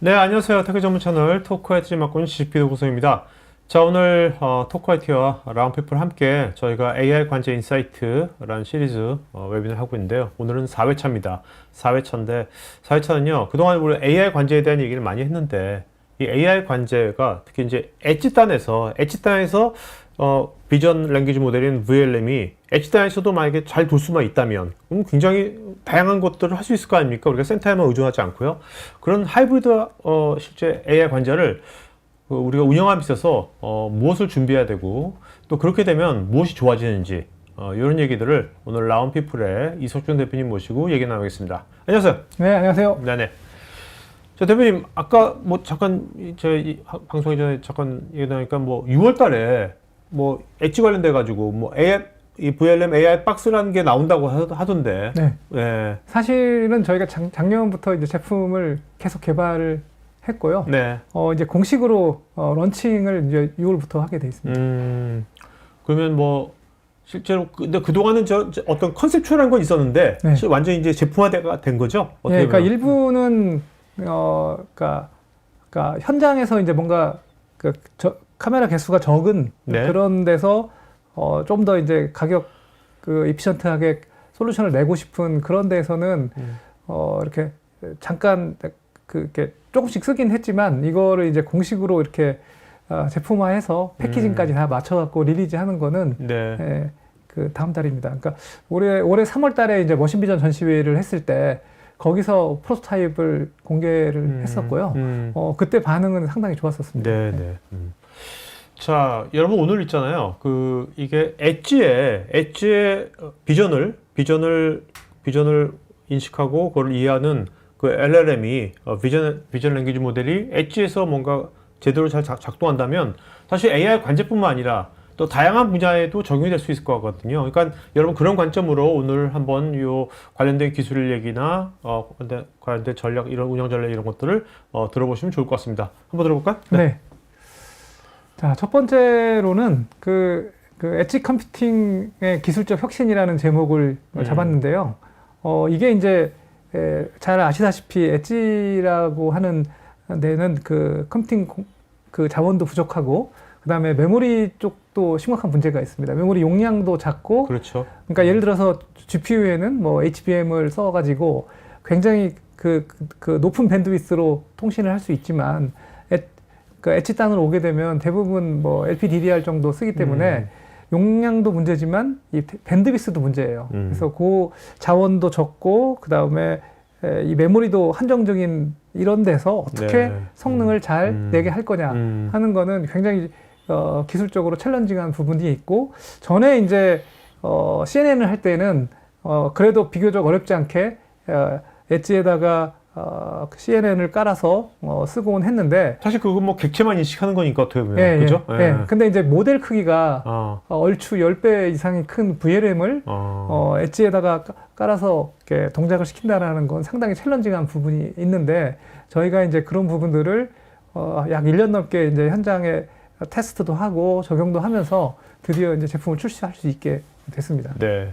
네, 안녕하세요. 테크 전문 채널 토크 IT 맡고 있는 지식비도 구성입니다. 자, 오늘 토크 IT와 라운피플 함께 저희가 AI 관제 인사이트라는 시리즈 웨비나를 하고 있는데요. 오늘은 4회차입니다. 4회차인데 4회차는요. 그동안 우리 AI 관제에 대한 얘기를 많이 했는데 이 AI 관제가 특히 이제 엣지단에서 비전 랭귀지 모델인 VLM이 엣지단에서도 만약에 잘 돌 수만 있다면 굉장히 다양한 것들을 할 수 있을 거 아닙니까? 우리가 센터에만 의존하지 않고요. 그런 하이브리드 실제 AI 관제를 우리가 운영함에 있어서 무엇을 준비해야 되고 또 그렇게 되면 무엇이 좋아지는지 이런 얘기들을 오늘 라운피플의 이석준 대표님 모시고 얘기 나누겠습니다. 안녕하세요. 네, 안녕하세요. 네네. 자, 대표님, 아까 뭐 잠깐 저희 방송이 전에 잠깐 얘기 나니까 뭐 6월 달에 뭐 엣지 관련돼 가지고 뭐 이 VLM AI 박스라는 게 나온다고 하던데. 네. 네. 사실은 저희가 작년부터 이제 제품을 계속 개발을 했고요. 네. 이제 공식으로 런칭을 이제 6월부터 하게 돼 있습니다. 그러면 뭐 실제로 근데 그동안은 어떤 컨셉추얼한 건 있었는데 네. 완전히 이제 제품화가 된 거죠? 예, 그러니까 일부는 그러니까 현장에서 이제 뭔가 카메라 개수가 적은 네. 그런 데서 좀 더 이제 가격 이피션트하게 솔루션을 내고 싶은 그런 데에서는 이렇게 잠깐 이렇게 조금씩 쓰긴 했지만 이거를 이제 공식으로 이렇게 제품화해서 패키징까지 다 맞춰갖고 리리즈하는 거는 네. 그 다음 달입니다. 그러니까 올해 3월 달에 이제 머신비전 전시회를 했을 때 거기서 프로토타입을 공개를 했었고요. 그때 반응은 상당히 좋았었습니다. 네, 네. 자, 여러분 오늘 있잖아요. 이게 엣지의 비전을 인식하고 그걸 이해하는 그 LLM이 비전 랭귀지 모델이 엣지에서 뭔가 제대로 잘 작동한다면 사실 AI 관제뿐만 아니라 또 다양한 분야에도 적용이 될 수 있을 것 같거든요. 그러니까 여러분 그런 관점으로 오늘 한번 요 관련된 기술 얘기나 관련된 전략, 이런 운영 전략 이런 것들을 들어보시면 좋을 것 같습니다. 한번 들어볼까요? 네. 자, 첫 번째로는 그 엣지 컴퓨팅의 기술적 혁신이라는 제목을 잡았는데요. 이게 이제 잘 아시다시피 엣지라고 하는 데는 그 컴퓨팅 그 자원도 부족하고 그다음에 메모리 쪽도 심각한 문제가 있습니다. 메모리 용량도 작고, 그렇죠. 그러니까 예를 들어서 GPU에는 뭐 HBM을 써가지고 굉장히 그 높은 밴드위스로 통신을 할 수 있지만, 그 엣지단으로 오게 되면 대부분 뭐 LPDDR 정도 쓰기 때문에 용량도 문제지만 이 밴드위스도 문제예요. 그래서 그 자원도 적고 그다음에 이 메모리도 한정적인 이런 데서 어떻게 성능을 잘 내게 할 거냐 하는 거는 굉장히 기술적으로 챌린징한 부분이 있고, 전에 이제 CNN을 할 때는 그래도 비교적 어렵지 않게 엣지에다가 CNN을 깔아서 쓰곤 했는데, 사실 그거 뭐 객체만 인식하는 거니까 어떻게 보면 예, 그죠? 예, 예. 근데 이제 모델 크기가 얼추 10배 이상이 큰 VLM을 엣지에다가 깔아서 이렇게 동작을 시킨다라는 건 상당히 챌린징한 부분이 있는데, 저희가 이제 그런 부분들을 약 1년 넘게 이제 현장에 테스트도 하고 적용도 하면서 드디어 이제 제품을 출시할 수 있게 됐습니다. 네.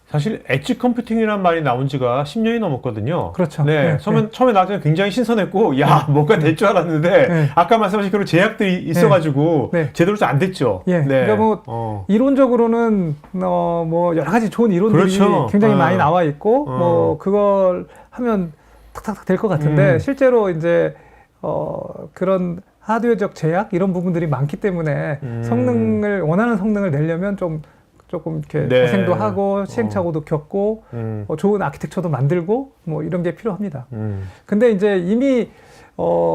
사실 엣지 컴퓨팅이라는 말이 나온 지가 10년이 넘었거든요. 그렇죠. 네. 처음에 나올 때는 굉장히 신선했고, 뭔가 될 줄 알았는데, 아까 말씀하신 그런 제약들이 있어가지고, 제대로 잘 안 됐죠. 예. 네. 그러니까 뭐, 이론적으로는, 뭐, 여러 가지 좋은 이론들이 그렇죠. 굉장히 많이 나와 있고, 뭐, 그걸 하면 탁탁탁 될 것 같은데, 실제로 이제, 그런 하드웨어적 제약, 이런 부분들이 많기 때문에, 원하는 성능을 내려면 조금 이렇게 고생도 하고 시행착오도 겪고 좋은 아키텍처도 만들고 뭐 이런 게 필요합니다. 근데 이제 이미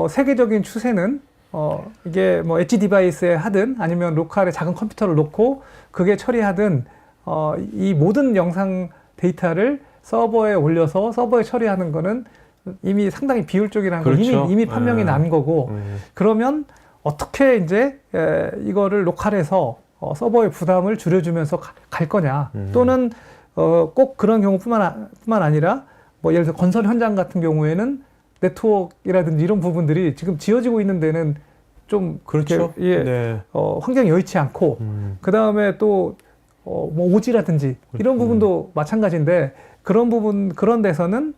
세계적인 추세는 이게 뭐 엣지 디바이스에 하든 아니면 로컬에 작은 컴퓨터를 놓고 그게 처리하든 이 모든 영상 데이터를 서버에 올려서 서버에 처리하는 거는 이미 상당히 비효율적이라는 그렇죠. 거 이미 판명이 난 거고, 그러면 어떻게 이제 이거를 로컬에서 서버의 부담을 줄여주면서 갈 거냐, 또는 꼭 그런 경우뿐만 아니라 뭐 예를 들어 건설 현장 같은 경우에는 네트워크라든지 이런 부분들이 지금 지어지고 있는 데는 좀 그렇죠. 환경이 여의치 않고, 그 다음에 또 뭐 오지라든지 이런 부분도 마찬가지인데 그런 데서는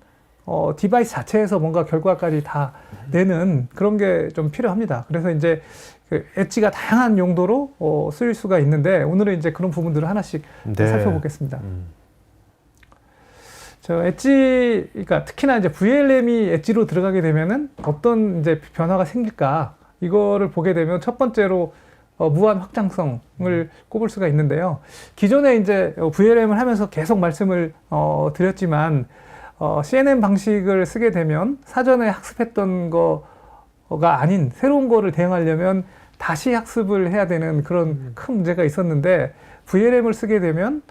디바이스 자체에서 뭔가 결과까지 다 내는 그런 게 좀 필요합니다. 그래서 이제 그 엣지가 다양한 용도로 쓰일 수가 있는데 오늘은 이제 그런 부분들을 하나씩 네. 살펴보겠습니다. 저 엣지, 그러니까 특히나 이제 VLM이 엣지로 들어가게 되면은 어떤 이제 변화가 생길까 이거를 보게 되면 첫 번째로 무한 확장성을 꼽을 수가 있는데요. 기존에 이제 VLM을 하면서 계속 말씀을 드렸지만 CNN 방식을 쓰게 되면 사전에 학습했던 거가 아닌 새로운 거를 대응하려면 다시 학습을 해야 되는 그런 큰 문제가 있었는데 VLM을 쓰게 되면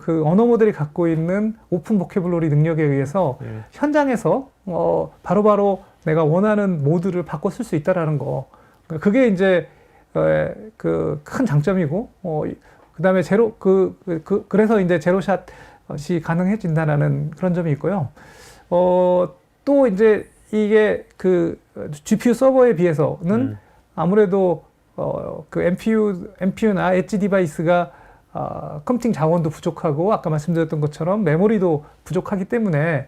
그 언어 모델이 갖고 있는 오픈 보캐블러리 능력에 의해서 현장에서 바로바로 내가 원하는 모드를 바꿔 쓸 수 있다라는 거. 그게 이제 그 큰 장점이고 그다음에 그래서 이제 제로샷이 가능해진다라는 그런 점이 있고요. 또 이제 이게 그 GPU 서버에 비해서는 아무래도 그 MPU나 엣지 디바이스가 컴퓨팅 자원도 부족하고 아까 말씀드렸던 것처럼 메모리도 부족하기 때문에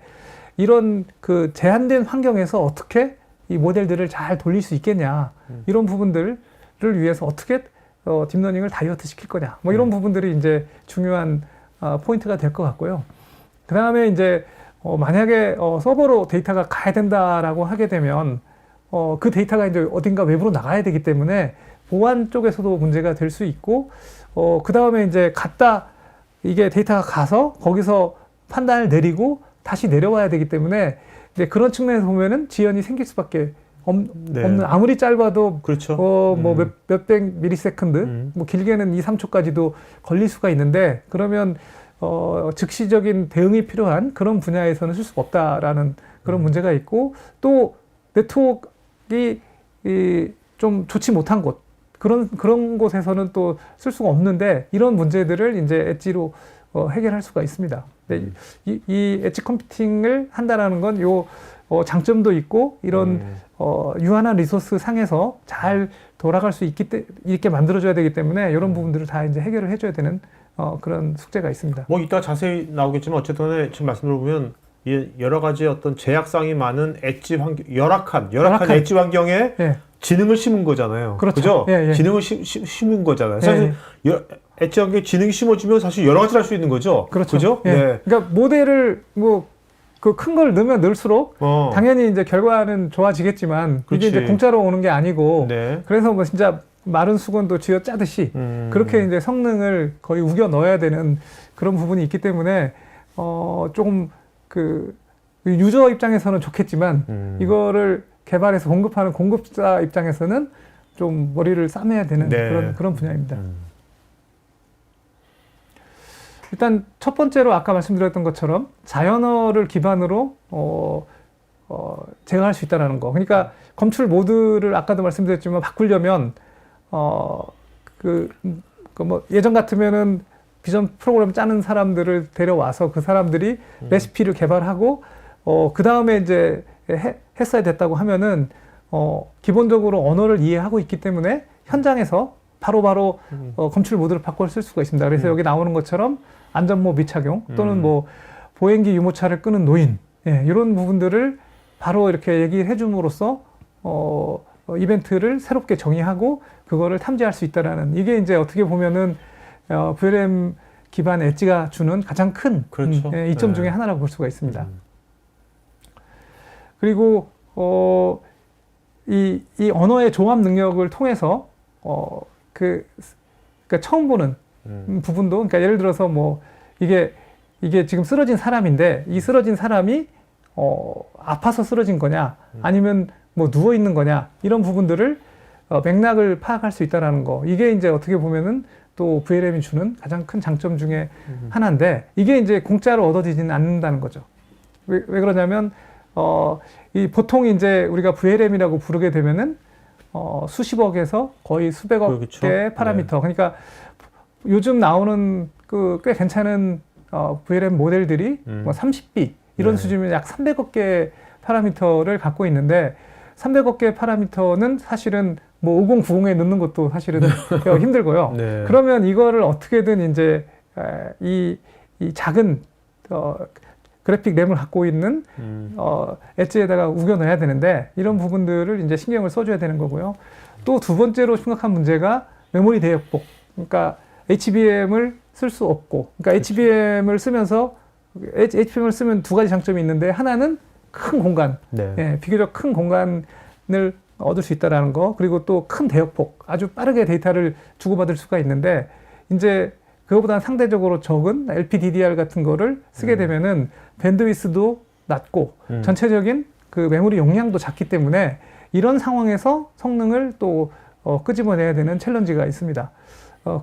이런 그 제한된 환경에서 어떻게 이 모델들을 잘 돌릴 수 있겠냐 이런 부분들을 위해서 어떻게 딥러닝을 다이어트 시킬 거냐 뭐 이런 부분들이 이제 중요한 포인트가 될 것 같고요. 그 다음에 이제 만약에 서버로 데이터가 가야 된다라고 하게 되면 그 데이터가 이제 어딘가 외부로 나가야 되기 때문에 보안 쪽에서도 문제가 될 수 있고 그 다음에 이제 이게 데이터가 가서 거기서 판단을 내리고 다시 내려와야 되기 때문에 이제 그런 측면에서 보면은 지연이 생길 수밖에 없는 아무리 짧아도 그렇죠. 뭐 몇백 미리세컨드 뭐 길게는 2, 3초까지도 걸릴 수가 있는데 그러면 즉시적인 대응이 필요한 그런 분야에서는 쓸 수가 없다라는 그런 문제가 있고 또 네트워크가 좀 좋지 못한 곳 그런 곳에서는 또 쓸 수가 없는데 이런 문제들을 이제 엣지로 해결할 수가 있습니다. 이 엣지 컴퓨팅을 한다라는 건 요 장점도 있고 이런 유한한 리소스 상에서 잘 돌아갈 수 있게 만들어줘야 되기 때문에 이런 부분들을 다 이제 해결을 해줘야 되는 그런 숙제가 있습니다. 뭐 이따 자세히 나오겠지만 어쨌든 지금 말씀 들어보면 여러 가지 어떤 제약상이 많은 엣지 환경, 열악한 엣지 환경에 지능을 심은 거잖아요. 그렇죠. 그죠? 지능을 심은 거잖아요. 사실 엣지 환경에 지능이 심어지면 사실 여러 가지를 할 수 있는 거죠. 그렇죠. 그죠? 네. 그러니까 모델을 그 큰 걸 넣으면 넣을수록 당연히 이제 결과는 좋아지겠지만 그렇지. 이게 이제 공짜로 오는 게 아니고 그래서 뭐 진짜 마른 수건도 쥐어 짜듯이 그렇게 이제 성능을 거의 우겨 넣어야 되는 그런 부분이 있기 때문에 조금 그 유저 입장에서는 좋겠지만 이거를 개발해서 공급하는 공급자 입장에서는 좀 머리를 싸매야 되는 그런 분야입니다. 일단 첫 번째로 아까 말씀드렸던 것처럼 자연어를 기반으로 제어할 수 있다는 거. 그러니까 검출 모드를 아까도 말씀드렸지만 바꾸려면 뭐 예전 같으면은 비전 프로그램 짜는 사람들을 데려와서 그 사람들이 레시피를 개발하고 그 다음에 이제 했어야 됐다고 하면은 기본적으로 언어를 이해하고 있기 때문에 현장에서 바로바로 검출 모드를 바꿔 쓸 수가 있습니다. 그래서 여기 나오는 것처럼 안전모 미착용 또는 뭐 보행기 유모차를 끄는 노인 이런 부분들을 바로 이렇게 얘기해 줌으로써 이벤트를 새롭게 정의하고 그거를 탐지할 수 있다라는 이게 이제 어떻게 보면은 VLM 기반 엣지가 주는 가장 큰 그렇죠. 이점 중에 하나라고 볼 수가 있습니다. 그리고 이 언어의 조합 능력을 통해서 그러니까 처음 보는 부분도 그러니까 예를 들어서 뭐 이게 지금 쓰러진 사람인데 이 쓰러진 사람이 아파서 쓰러진 거냐 아니면 뭐 누워 있는 거냐 이런 부분들을 맥락을 파악할 수 있다라는 거 이게 이제 어떻게 보면은 또 VLM이 주는 가장 큰 장점 중에 하나인데 이게 이제 공짜로 얻어지지는 않는다는 거죠. 왜 그러냐면 이 보통 이제 우리가 VLM이라고 부르게 되면은 수십억에서 거의 수백억 그렇죠. 개의 파라미터. 그러니까 요즘 나오는 그 꽤 괜찮은 VLM 모델들이 뭐 30B 이런 수준이면 약 300억 개의 파라미터를 갖고 있는데 300억 개의 파라미터는 사실은 뭐 5090에 넣는 것도 사실은 힘들고요. 그러면 이거를 어떻게든 이제 이 작은 그래픽 램을 갖고 있는 엣지에다가 우겨 넣어야 되는데 이런 부분들을 이제 신경을 써줘야 되는 거고요. 또 두 번째로 심각한 문제가 메모리 대역폭. 그러니까 HBM을 쓸 수 없고, 그러니까 HBM을 쓰면서 HBM을 쓰면 두 가지 장점이 있는데 하나는 큰 공간, 네. 비교적 큰 공간을 얻을 수 있다라는 거, 그리고 또 큰 대역폭, 아주 빠르게 데이터를 주고받을 수가 있는데 이제 그거보다는 상대적으로 적은 LPDDR 같은 거를 쓰게 되면은 밴드위스도 낮고 전체적인 그 메모리 용량도 작기 때문에 이런 상황에서 성능을 또 끄집어내야 되는 챌린지가 있습니다.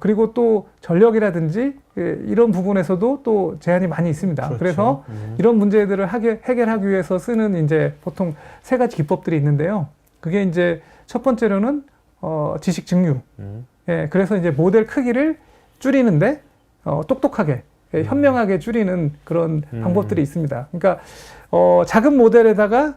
그리고 또 전력이라든지 이런 부분에서도 또 제한이 많이 있습니다. 그렇죠. 그래서 이런 문제들을 해결하기 위해서 쓰는 이제 보통 세 가지 기법들이 있는데요. 그게 이제 첫 번째로는 지식 증류. 예, 그래서 이제 모델 크기를 줄이는데 똑똑하게 현명하게 줄이는 그런 방법들이 있습니다. 그러니까 작은 모델에다가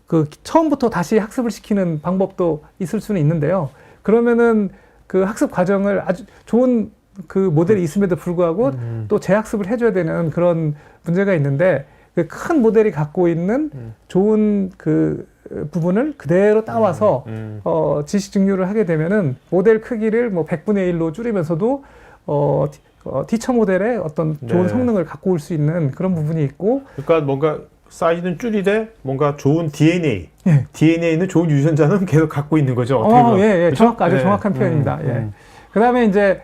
그 처음부터 다시 학습을 시키는 방법도 있을 수는 있는데요. 그러면은 그 학습 과정을 아주 좋은 그 모델이 있음에도 불구하고 또 재학습을 해줘야 되는 그런 문제가 있는데 그 큰 모델이 갖고 있는 좋은 그 부분을 그대로 따와서 지식 증류를 하게 되면은 모델 크기를 뭐 100분의 1로 줄이면서도 티처 모델의 어떤 좋은 네. 성능을 갖고 올 수 있는 그런 부분이 있고, 그러니까 뭔가 사이즈는 줄이되 뭔가 좋은 DNA, 예. DNA는 좋은 유전자는 계속 갖고 있는 거죠. 어떻게 보면. 예, 그렇죠? 아주 네. 정확한 표현입니다. 예. 그다음에 이제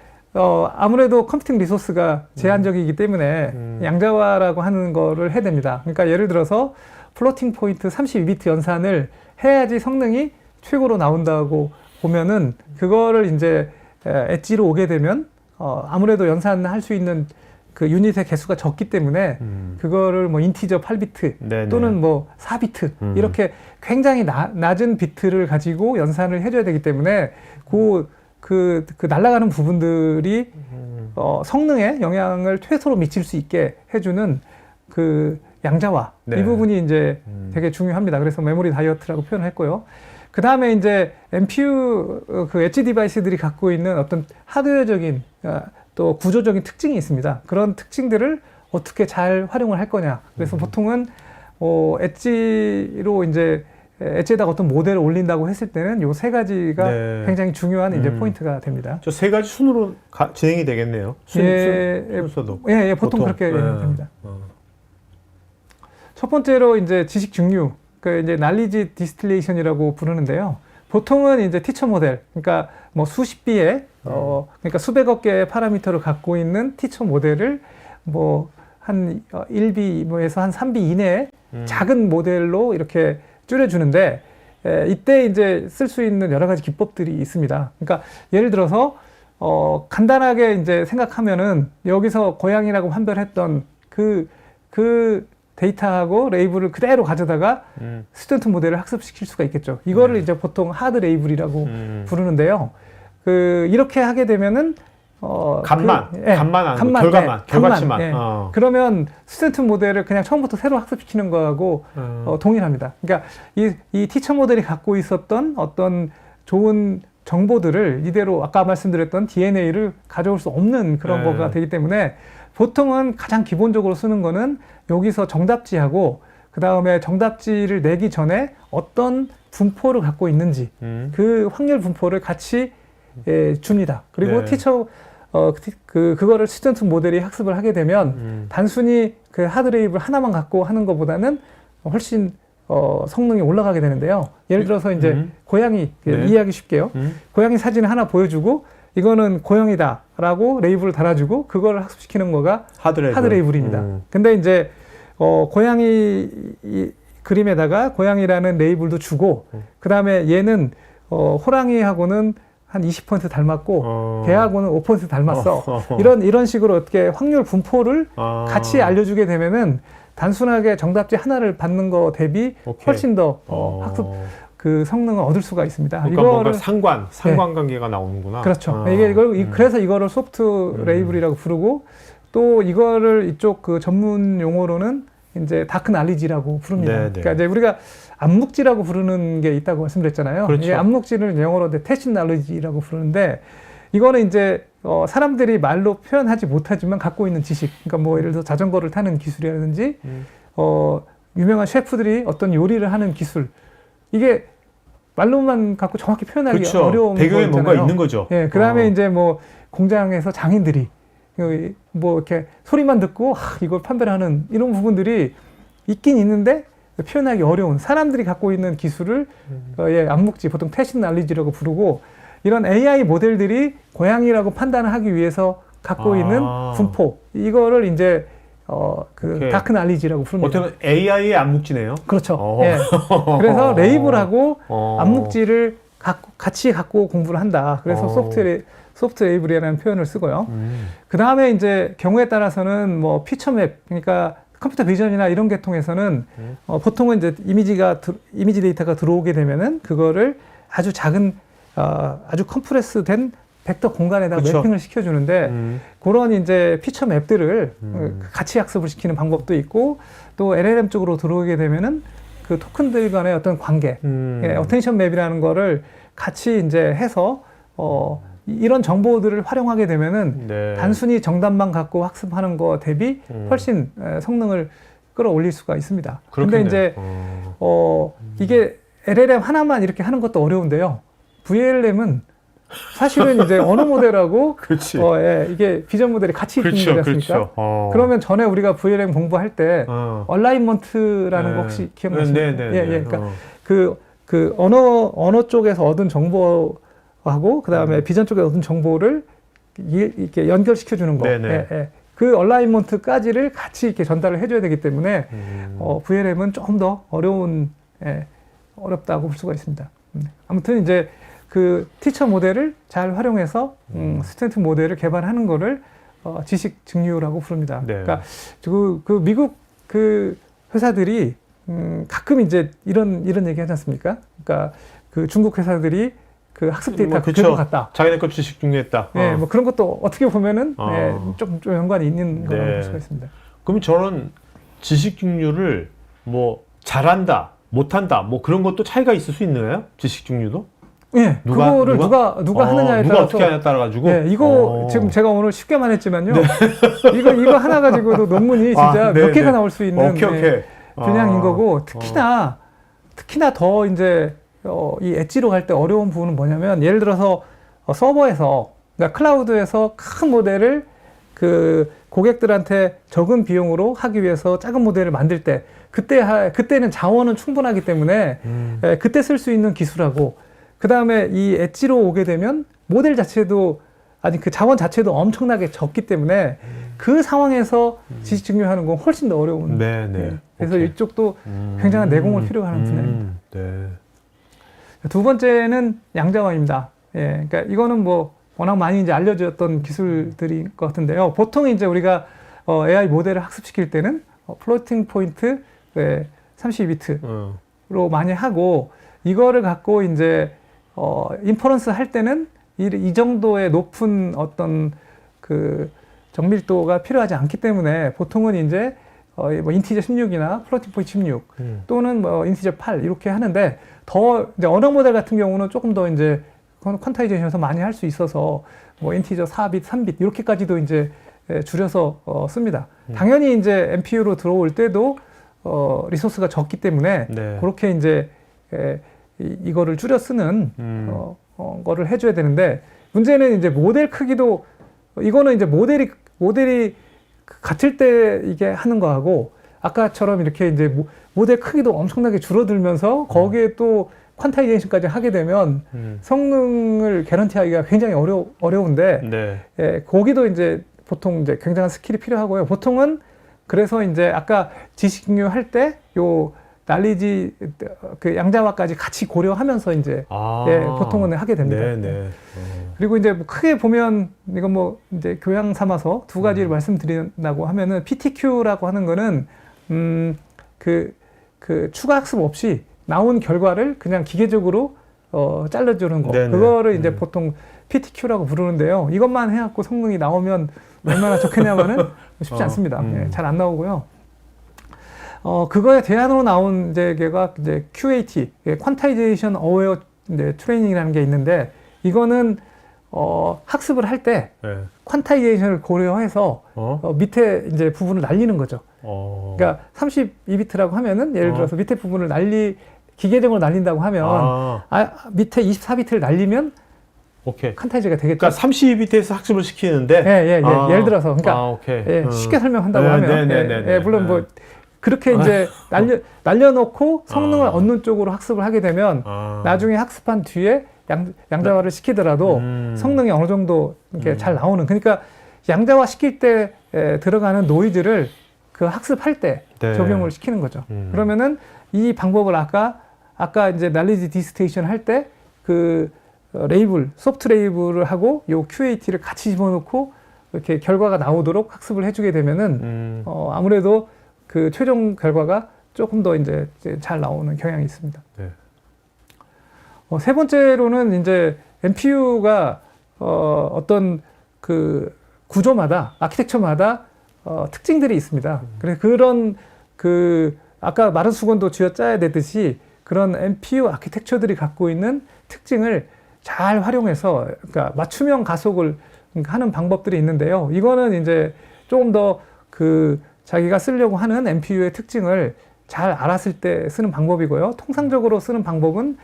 아무래도 컴퓨팅 리소스가 제한적이기 때문에 양자화라고 하는 거를 해야 됩니다. 그러니까 예를 들어서 플로팅 포인트 32비트 연산을 해야지 성능이 최고로 나온다고 보면은 그거를 이제 엣지로 오게 되면 아무래도 연산할 수 있는 그 유닛의 개수가 적기 때문에 그거를 뭐 인티저 8비트 네네. 또는 뭐 4비트 이렇게 굉장히 낮은 비트를 가지고 연산을 해줘야 되기 때문에 그 날아가는 부분들이 성능에 영향을 최소로 미칠 수 있게 해주는 그 양자화 네. 이 부분이 이제 되게 중요합니다. 그래서 메모리 다이어트라고 표현을 했고요. 그 다음에 이제 MPU 그 엣지 디바이스들이 갖고 있는 어떤 하드웨어적인 또 구조적인 특징이 있습니다. 그런 특징들을 어떻게 잘 활용을 할 거냐. 그래서 보통은 엣지로 이제 엣지에다가 어떤 모델을 올린다고 했을 때는 요 세 가지가 네. 굉장히 중요한 이제 포인트가 됩니다. 저 세 가지 순으로 진행이 되겠네요. 순서도. 예, 보통 그렇게 됩니다. 첫 번째로 이제 지식 증류, 그 이제 날리지 디스틸레이션이라고 부르는데요. 보통은 이제 티처 모델, 그러니까 뭐 수십 비의 그러니까 수백억 개의 파라미터를 갖고 있는 티처 모델을 뭐 한 1비에서 한 3비 이내에 작은 모델로 이렇게 줄여주는데 이때 이제 쓸 수 있는 여러 가지 기법들이 있습니다. 그러니까 예를 들어서 간단하게 이제 생각하면은 여기서 고양이라고 판별했던 그 데이터하고 레이블을 그대로 가져다가 스튜던트 모델을 학습시킬 수가 있겠죠. 이거를 이제 보통 하드 레이블이라고 부르는데요. 이렇게 하게 되면은 간만 결과치만. 예. 그러면 스튜던트 모델을 그냥 처음부터 새로 학습시키는 거하고 동일합니다. 그러니까 이 티처 모델이 갖고 있었던 어떤 좋은 정보들을 이대로 아까 말씀드렸던 DNA를 가져올 수 없는 그런 거가 되기 때문에 보통은 가장 기본적으로 쓰는 거는 여기서 정답지하고 그 다음에 정답지를 내기 전에 어떤 분포를 갖고 있는지 그 확률 분포를 같이 줍니다. 그리고 티처 그거를 스튜던트 모델이 학습을 하게 되면 단순히 그 하드 레이블 하나만 갖고 하는 것보다는 훨씬 성능이 올라가게 되는데요. 예를 들어서 이제 고양이 이해하기 쉽게요. 고양이 사진을 하나 보여주고 이거는 고양이다라고 레이블을 달아주고 그걸 학습시키는 거가 하드 레이블입니다. 근데 이제 고양이 그림에다가 고양이라는 레이블도 주고 그 다음에 얘는 호랑이하고는 한 20% 닮았고 개하고는 5% 닮았어. 이런 식으로 어떻게 확률 분포를 같이 알려주게 되면은 단순하게 정답지 하나를 받는 거 대비 훨씬 더 학습 그 성능을 얻을 수가 있습니다. 그러니까 이거를 뭔가 상관관계가 나오는구나. 그렇죠. 그래서 이거를 소프트 레이블이라고 부르고 또 이거를 이쪽 그 전문 용어로는 이제 다크 날리지라고 부릅니다. 그러니까 이제 우리가 암묵지라고 부르는 게 있다고 말씀드렸잖아요. 그렇죠. 이게 암묵지를 영어로 태신 날리지라고 부르는데 이거는 이제 사람들이 말로 표현하지 못하지만 갖고 있는 지식, 그러니까 뭐 예를 들어 자전거를 타는 기술이라든지 유명한 셰프들이 어떤 요리를 하는 기술, 이게 말로만 갖고 정확히 표현하기 그렇죠. 어려운 배경에 거잖아요. 뭔가 있는 거죠. 예, 그다음에 이제 뭐 공장에서 장인들이 뭐 이렇게 소리만 듣고 이걸 판별을 하는 이런 부분들이 있긴 있는데 표현하기 어려운 사람들이 갖고 있는 기술을 예, 암묵지, 보통 태식 날리지라고 부르고, 이런 AI 모델들이 고양이라고 판단을 하기 위해서 갖고 있는 분포, 이거를 이제 그 다크 날리지라고 부릅니다. 어떻게 AI의 암묵지네요. 그렇죠. 예. 그래서 레이블하고 어. 암묵지를 같이 갖고 공부를 한다. 그래서 소프트 레이블이라는 표현을 쓰고요. 그 다음에 이제 경우에 따라서는 뭐 피처맵, 그러니까 컴퓨터 비전이나 이런 계통에서는 보통은 이제 이미지 데이터가 들어오게 되면은 그거를 아주 작은 아주 컴프레스된 벡터 공간에다가 그쵸. 매핑을 시켜주는데 그런 이제 피처 맵들을 같이 학습을 시키는 방법도 있고, 또 LLM 쪽으로 들어오게 되면은 그 토큰들 간의 어떤 관계, 예, 어텐션 맵이라는 거를 같이 이제 해서 이런 정보들을 활용하게 되면은 네. 단순히 정답만 갖고 학습하는 거 대비 훨씬 성능을 끌어올릴 수가 있습니다. 근데 이제 이게 LLM 하나만 이렇게 하는 것도 어려운데요. VLM은 사실은 이제 언어 모델하고 그렇지. 예, 이게 비전 모델이 같이 있는 거지 않습니까? 그렇죠. 그러면 전에 우리가 VLM 공부할 때 얼라이먼트라는 네. 거 혹시 기억나시나요? 네. 예. 그러니까 그 언어 쪽에서 얻은 정보하고 그다음에 비전 쪽에 얻은 정보를 이렇게 연결시켜 주는 거. 예. 그 얼라이먼트까지를 같이 이렇게 전달을 해줘야 되기 때문에 VLM은 조금 더 어렵다고 볼 수가 있습니다. 아무튼 이제 그 티처 모델을 잘 활용해서 스튜던트 모델을 개발하는 거를 지식 증류라고 부릅니다. 네. 그러니까 그 미국 그 회사들이 가끔 이제 이런 얘기 하지 않습니까? 그러니까 그 중국 회사들이 그 학습 데이터 그대로 갔다. 자기네 거 지식 중요했다. 네, 뭐 그런 것도 어떻게 보면은 좀 연관이 있는 거라고 볼 수가 있습니다. 그럼 저는 지식 중류를 뭐 잘한다, 못한다, 뭐 그런 것도 차이가 있을 수 있나요? 지식 중류도? 예, 그거를 누가 하느냐에 누가 따라서 어떻게 하냐에 따라 가지고. 예, 이거 지금 제가 오늘 쉽게만 했지만요. 이거 하나 가지고도 논문이 진짜 몇 개가 나올 수 있는 분야인 거고, 특히나 더 이제 이 엣지로 갈 때 어려운 부분은 뭐냐면, 예를 들어서 서버에서, 그러니까 클라우드에서 큰 모델을 그 고객들한테 적은 비용으로 하기 위해서 작은 모델을 만들 때, 그때는 자원은 충분하기 때문에 그때 쓸 수 있는 기술하고, 그 다음에 이 엣지로 오게 되면 모델 자체도, 그 자원 자체도 엄청나게 적기 때문에 그 상황에서 지식 증명하는 건 훨씬 더 어려운. 네. 그래서 이쪽도 굉장한 내공을 필요하는 분야입니다. 네. 두 번째는 양자화입니다. 예, 그러니까 이거는 뭐 워낙 많이 이제 알려졌던 기술들인 것 같은데요. 보통 이제 우리가 AI 모델을 학습시킬 때는 플로팅 포인트 32비트로 많이 하고, 이거를 갖고 이제 인퍼런스 할 때는 이 정도의 높은 어떤 그 정밀도가 필요하지 않기 때문에 보통은 이제 뭐 인티저 16이나 플로팅 포인트 16 또는 뭐 인티저 8 이렇게 하는데, 더 이제 언어 모델 같은 경우는 조금 더 이제 퀀타이제이션에서 많이 할 수 있어서 뭐 인티저 4빗, 3빗 이렇게까지도 이제 줄여서 씁니다. 당연히 이제 MPU로 들어올 때도 리소스가 적기 때문에 그렇게 이제 이거를 줄여 쓰는 거를 해줘야 되는데, 문제는 이제 모델 크기도, 이거는 이제 모델이 같을 때 이게 하는 거하고, 아까처럼 이렇게 이제 모델 크기도 엄청나게 줄어들면서 거기에 또 퀀타이제이션까지 하게 되면 성능을 개런티하기가 굉장히 어려운데, 거기도 이제 보통 이제 굉장한 스킬이 필요하고요. 보통은 그래서 이제 아까 지식 증류할 때 요 날리지 그 양자화까지 같이 고려하면서 이제 보통은 하게 됩니다. 그리고 이제 뭐 크게 보면 이건 뭐 이제 교양 삼아서 두 가지를 말씀드린다고 하면은 PTQ라고 하는 거는 그 추가 학습 없이 나온 결과를 그냥 기계적으로 잘라주는 거. 그거를 이제 보통 PTQ라고 부르는데요. 이것만 해갖고 성능이 나오면 얼마나 좋겠냐면은 쉽지 않습니다. 잘 안 나오고요. 그거에 대안으로 나온 이제 걔가 이제 QAT, Quantization Aware 이제 트레이닝이라는 게 있는데, 이거는 학습을 할 때 네. 퀀타이제이션을 고려해서 밑에 이제 부분을 날리는 거죠. 그러니까 32비트라고 하면은 예를 들어서 밑에 부분을 기계적으로 날린다고 하면 밑에 24비트를 날리면 오케이. 칸타이즈가 되겠죠. 그러니까 32비트에서 학습을 시키는데 예를 들어서 그러니까 쉽게 설명한다고 하면 물론 뭐 그렇게 이제 날려놓고 성능을 얻는 쪽으로 학습을 하게 되면 나중에 학습한 뒤에 양자화를 시키더라도 성능이 어느 정도 이렇게 잘 나오는, 그러니까 양자화 시킬 때 들어가는 노이즈를 그 학습할 때 적용을 시키는 거죠. 그러면은 이 방법을 아까 이제 날리지 디스테이션 할 때 그 레이블, 소프트 레이블을 하고 요 QAT를 같이 집어넣고 이렇게 결과가 나오도록 학습을 해주게 되면은 아무래도 그 최종 결과가 조금 더 이제 잘 나오는 경향이 있습니다. 네. 세 번째로는 이제 MPU가 어떤 그 구조마다, 아키텍처마다 특징들이 있습니다. 그래서 그런 그 아까 마르수건도 쥐어짜야 되듯이 그런 MPU 아키텍처들이 갖고 있는 특징을 잘 활용해서 그러니까 맞춤형 가속을 하는 방법들이 있는데요. 이거는 이제 조금 더 그 자기가 쓰려고 하는 MPU의 특징을 잘 알았을 때 쓰는 방법이고요. 통상적으로 쓰는 방법은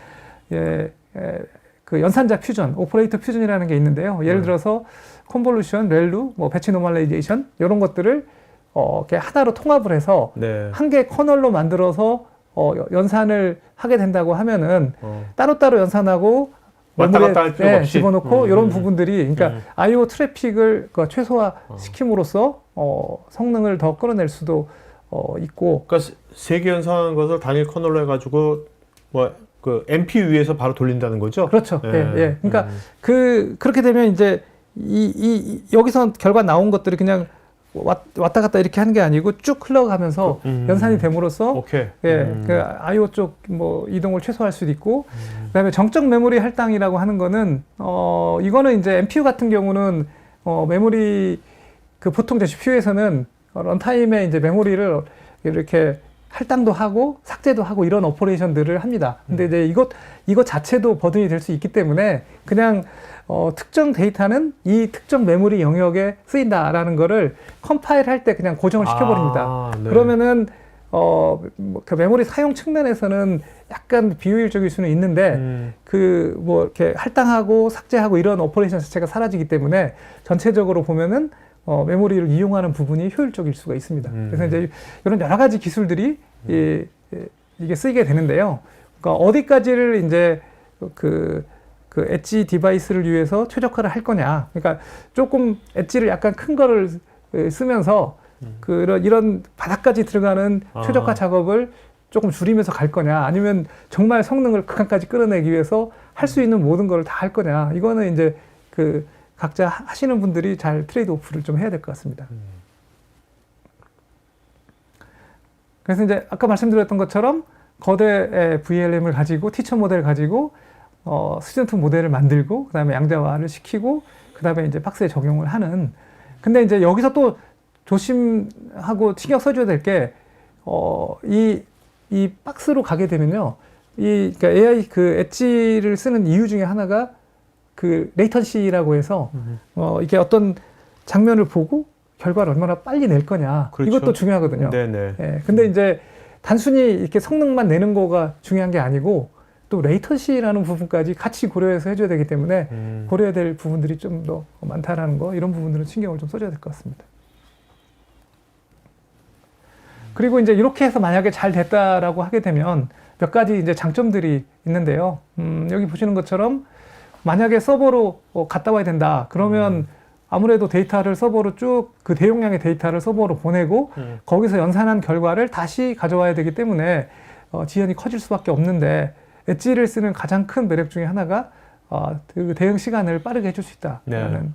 그 연산자 퓨전, 오퍼레이터 퓨전이라는 게 있는데요. 예를 들어서 컨볼루션, 렐루, 뭐 배치 노멀라이제이션 이런 것들을 이렇게 하나로 통합을 해서 한 개의 커널로 만들어서 연산을 하게 된다고 하면은 따로따로 연산하고 왔다 갔다 할 필요가 없이 집어넣고 이런 부분들이 그러니까 I/O 트래픽을 최소화시킴으로써 성능을 더 끌어낼 수도 있고. 그러니까 세 개 연산하는 것을 단일 커널로 해가지고 뭐 그 MPU 위에서 바로 돌린다는 거죠? 그렇죠. 그러니까 그렇게 되면 이제 여기서 결과 나온 것들이 그냥 왔다 갔다 이렇게 하는 게 아니고 쭉 흘러가면서 연산이 됨으로써 그 I/O 쪽 뭐 이동을 최소화할 수도 있고, 그다음에 정적 메모리 할당이라고 하는 거는 이거는 이제 MPU 같은 경우는 메모리 그 보통 이제 GPU에서는 런타임에 이제 메모리를 이렇게 할당도 하고 삭제도 하고 이런 오퍼레이션들을 합니다. 근데 이제 이것 자체도 버든이 될 수 있기 때문에 그냥 특정 데이터는 이 특정 메모리 영역에 쓰인다라는 거를 컴파일 할 때 그냥 고정을 시켜버립니다. 그러면은 그 메모리 사용 측면에서는 약간 비효율적일 수는 있는데 그 뭐 이렇게 할당하고 삭제하고 이런 오퍼레이션 자체가 사라지기 때문에 전체적으로 보면은 메모리를 이용하는 부분이 효율적일 수가 있습니다. 그래서 이제 이런 여러 가지 기술들이 이게 쓰이게 되는데요. 그러니까 어디까지를 이제 그 엣지 디바이스를 위해서 최적화를 할 거냐. 그러니까 조금 엣지를 약간 큰 거를 쓰면서 이런 바닥까지 들어가는 최적화 작업을 조금 줄이면서 갈 거냐. 아니면 정말 성능을 극한까지 끌어내기 위해서 할 수 있는 모든 걸 다 할 거냐. 이거는 이제 각자 하시는 분들이 잘 트레이드 오프를 좀 해야 될 것 같습니다. 그래서 이제 아까 말씀드렸던 것처럼 거대 VLM을 가지고 티처 모델을 가지고 스튜던트 모델을 만들고 그다음에 양자화를 시키고 그다음에 이제 박스에 적용을 하는. 근데 이제 여기서 또 조심하고 신경 써줘야 될 게 이 박스로 가게 되면요. 그러니까 AI 그 엣지를 쓰는 이유 중에 하나가 그 레이턴시라고 해서 이게 어떤 장면을 보고 결과를 얼마나 빨리 낼 거냐. 그렇죠. 이것도 중요하거든요. 근데 이제 단순히 이렇게 성능만 내는 거가 중요한 게 아니고 또 레이턴시라는 부분까지 같이 고려해서 해줘야 되기 때문에 고려해야 될 부분들이 좀 더 많다라는 거, 이런 부분들은 신경을 좀 써줘야 될 것 같습니다. 그리고 이제 이렇게 해서 만약에 잘 됐다라고 하게 되면 몇 가지 이제 장점들이 있는데요. 여기 보시는 것처럼 만약에 서버로 갔다 와야 된다. 그러면 아무래도 데이터를 서버로 쭉 그 대용량의 데이터를 서버로 보내고 거기서 연산한 결과를 다시 가져와야 되기 때문에 지연이 커질 수밖에 없는데, 엣지를 쓰는 가장 큰 매력 중에 하나가 그 대응 시간을 빠르게 해줄 수 있다라는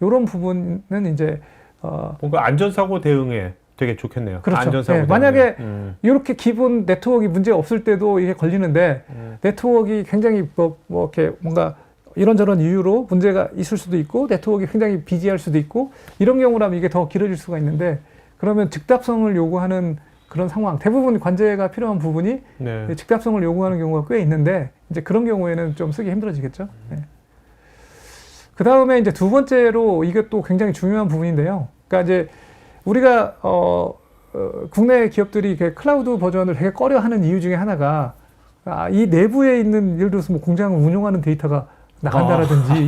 이런 부분은 이제 뭔가 안전사고 대응에 되게 좋겠네요. 그렇죠. 안전사고 만약에 이렇게 기본 네트워크 문제 없을 때도 이게 걸리는데 네트워크가 굉장히 뭐 이렇게 뭔가 이런저런 이유로 문제가 있을 수도 있고 네트워크가 굉장히 비지할 수도 있고 이런 경우라면 이게 더 길어질 수가 있는데, 그러면 즉답성을 요구하는 그런 상황, 대부분 관제가 필요한 부분이 즉답성을 요구하는 경우가 꽤 있는데 이제 그런 경우에는 좀 쓰기 힘들어지겠죠. 그 다음에 이제 두 번째로 이게 또 굉장히 중요한 부분인데요. 그러니까 이제 우리가 국내 기업들이 이렇게 클라우드 버전을 되게 꺼려하는 이유 중에 하나가 이 내부에 있는 예를 들어서 뭐 공장을 운영하는 데이터가 나간다라든지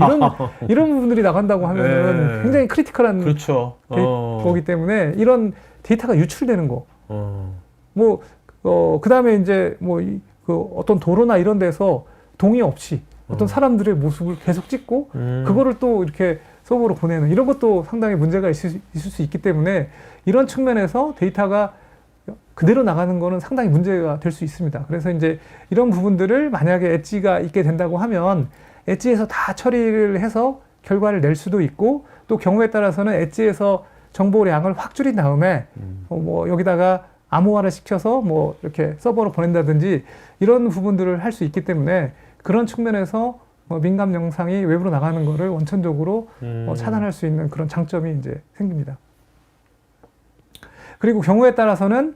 이런 부분들이 나간다고 하면은 네. 굉장히 크리티컬한 그렇죠. 거기 때문에 이런 데이터가 유출되는 거. 뭐 그다음에 이제 그 어떤 도로나 이런 데서 동의 없이 어떤 사람들의 모습을 계속 찍고 그거를 또 이렇게 서버로 보내는 이런 것도 상당히 문제가 있을 수 있기 때문에 이런 측면에서 데이터가 그대로 나가는 거는 상당히 문제가 될 수 있습니다. 그래서 이제 이런 부분들을 만약에 엣지가 있게 된다고 하면 엣지에서 다 처리를 해서 결과를 낼 수도 있고 또 경우에 따라서는 엣지에서 정보량을 확 줄인 다음에 뭐 여기다가 암호화를 시켜서 뭐 이렇게 서버로 보낸다든지 이런 부분들을 할 수 있기 때문에 그런 측면에서 민감 영상이 외부로 나가는 거를 원천적으로 차단할 수 있는 그런 장점이 이제 생깁니다. 그리고 경우에 따라서는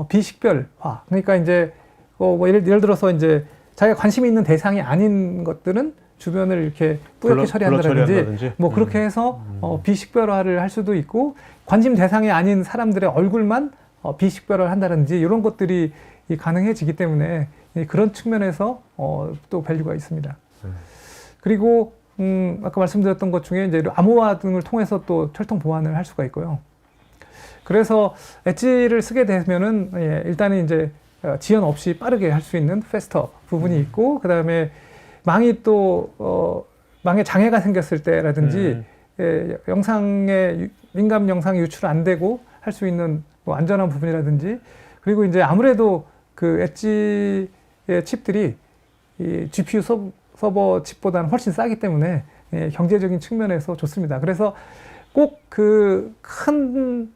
비식별화. 그러니까 이제 뭐 예를 들어서 이제 자기가 관심이 있는 대상이 아닌 것들은 주변을 이렇게 뿌옇게 처리한다든지 뭐 그렇게 해서 비식별화를 할 수도 있고 관심 대상이 아닌 사람들의 얼굴만 비식별화를 한다든지 이런 것들이 가능해지기 때문에 그런 측면에서 또 밸류가 있습니다. 그리고 아까 말씀드렸던 것 중에 이제 암호화 등을 통해서 또 철통 보안을 할 수가 있고요. 그래서 엣지를 쓰게 되면은 일단은 이제 지연 없이 빠르게 할 수 있는 패스터 부분이 있고 그 다음에 망이 또 망에 장애가 생겼을 때라든지 영상에 민감 영상이 유출 안 되고 할 수 있는 뭐 안전한 부분이라든지 그리고 이제 아무래도 그 엣지의 칩들이 이 GPU 서버 칩보다는 훨씬 싸기 때문에 경제적인 측면에서 좋습니다. 그래서 꼭 그 큰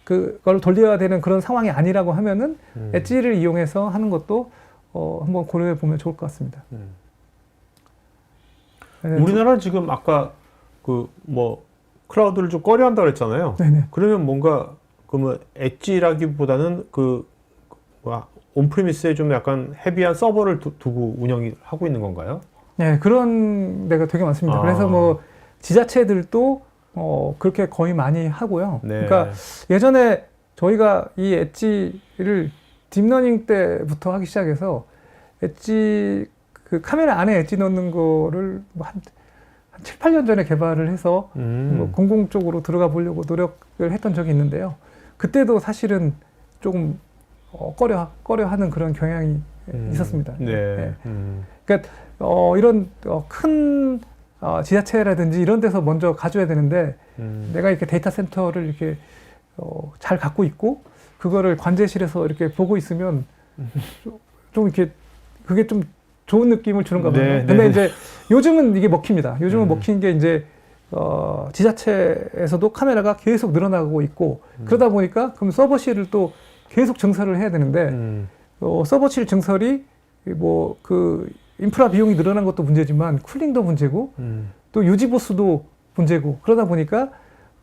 그걸 돌려야 되는 그런 상황이 아니라고 하면은 엣지를 이용해서 하는 것도 한번 고려해 보면 좋을 것 같습니다. 우리나라는 지금 아까 그 뭐 클라우드를 좀 꺼려한다 그랬잖아요. 네네. 그러면 뭔가 그러면 엣지라기보다는 온프리미스에 좀 약간 헤비한 서버를 두고 운영이 하고 있는 건가요? 네, 그런 데가 되게 많습니다. 그래서 뭐 지자체들도 그렇게 거의 많이 하고요. 네. 그러니까 예전에 저희가 이 엣지를 딥러닝 때부터 하기 시작해서 엣지 그 카메라 안에 엣지 넣는 거를 뭐 한 7, 8년 전에 개발을 해서 뭐 공공 쪽으로 들어가 보려고 노력을 했던 적이 있는데요. 그때도 사실은 조금 꺼려하는 그런 경향이 있었습니다. 네. 그러니까 이런 큰 지자체라든지 이런 데서 먼저 가져야 되는데 내가 이렇게 데이터 센터를 이렇게 잘 갖고 있고 그거를 관제실에서 이렇게 보고 있으면 좀 이렇게 그게 좀 좋은 느낌을 주는가 봐요. 네, 근데 네. 이제 요즘은 이게 먹힙니다. 요즘은 먹히는 게 이제 지자체에서도 카메라가 계속 늘어나고 있고 그러다 보니까 그럼 서버실을 또 계속 증설을 해야 되는데 서버실 증설이 뭐 그 인프라 비용이 늘어난 것도 문제지만 쿨링도 문제고 또 유지 보수도 문제고 그러다 보니까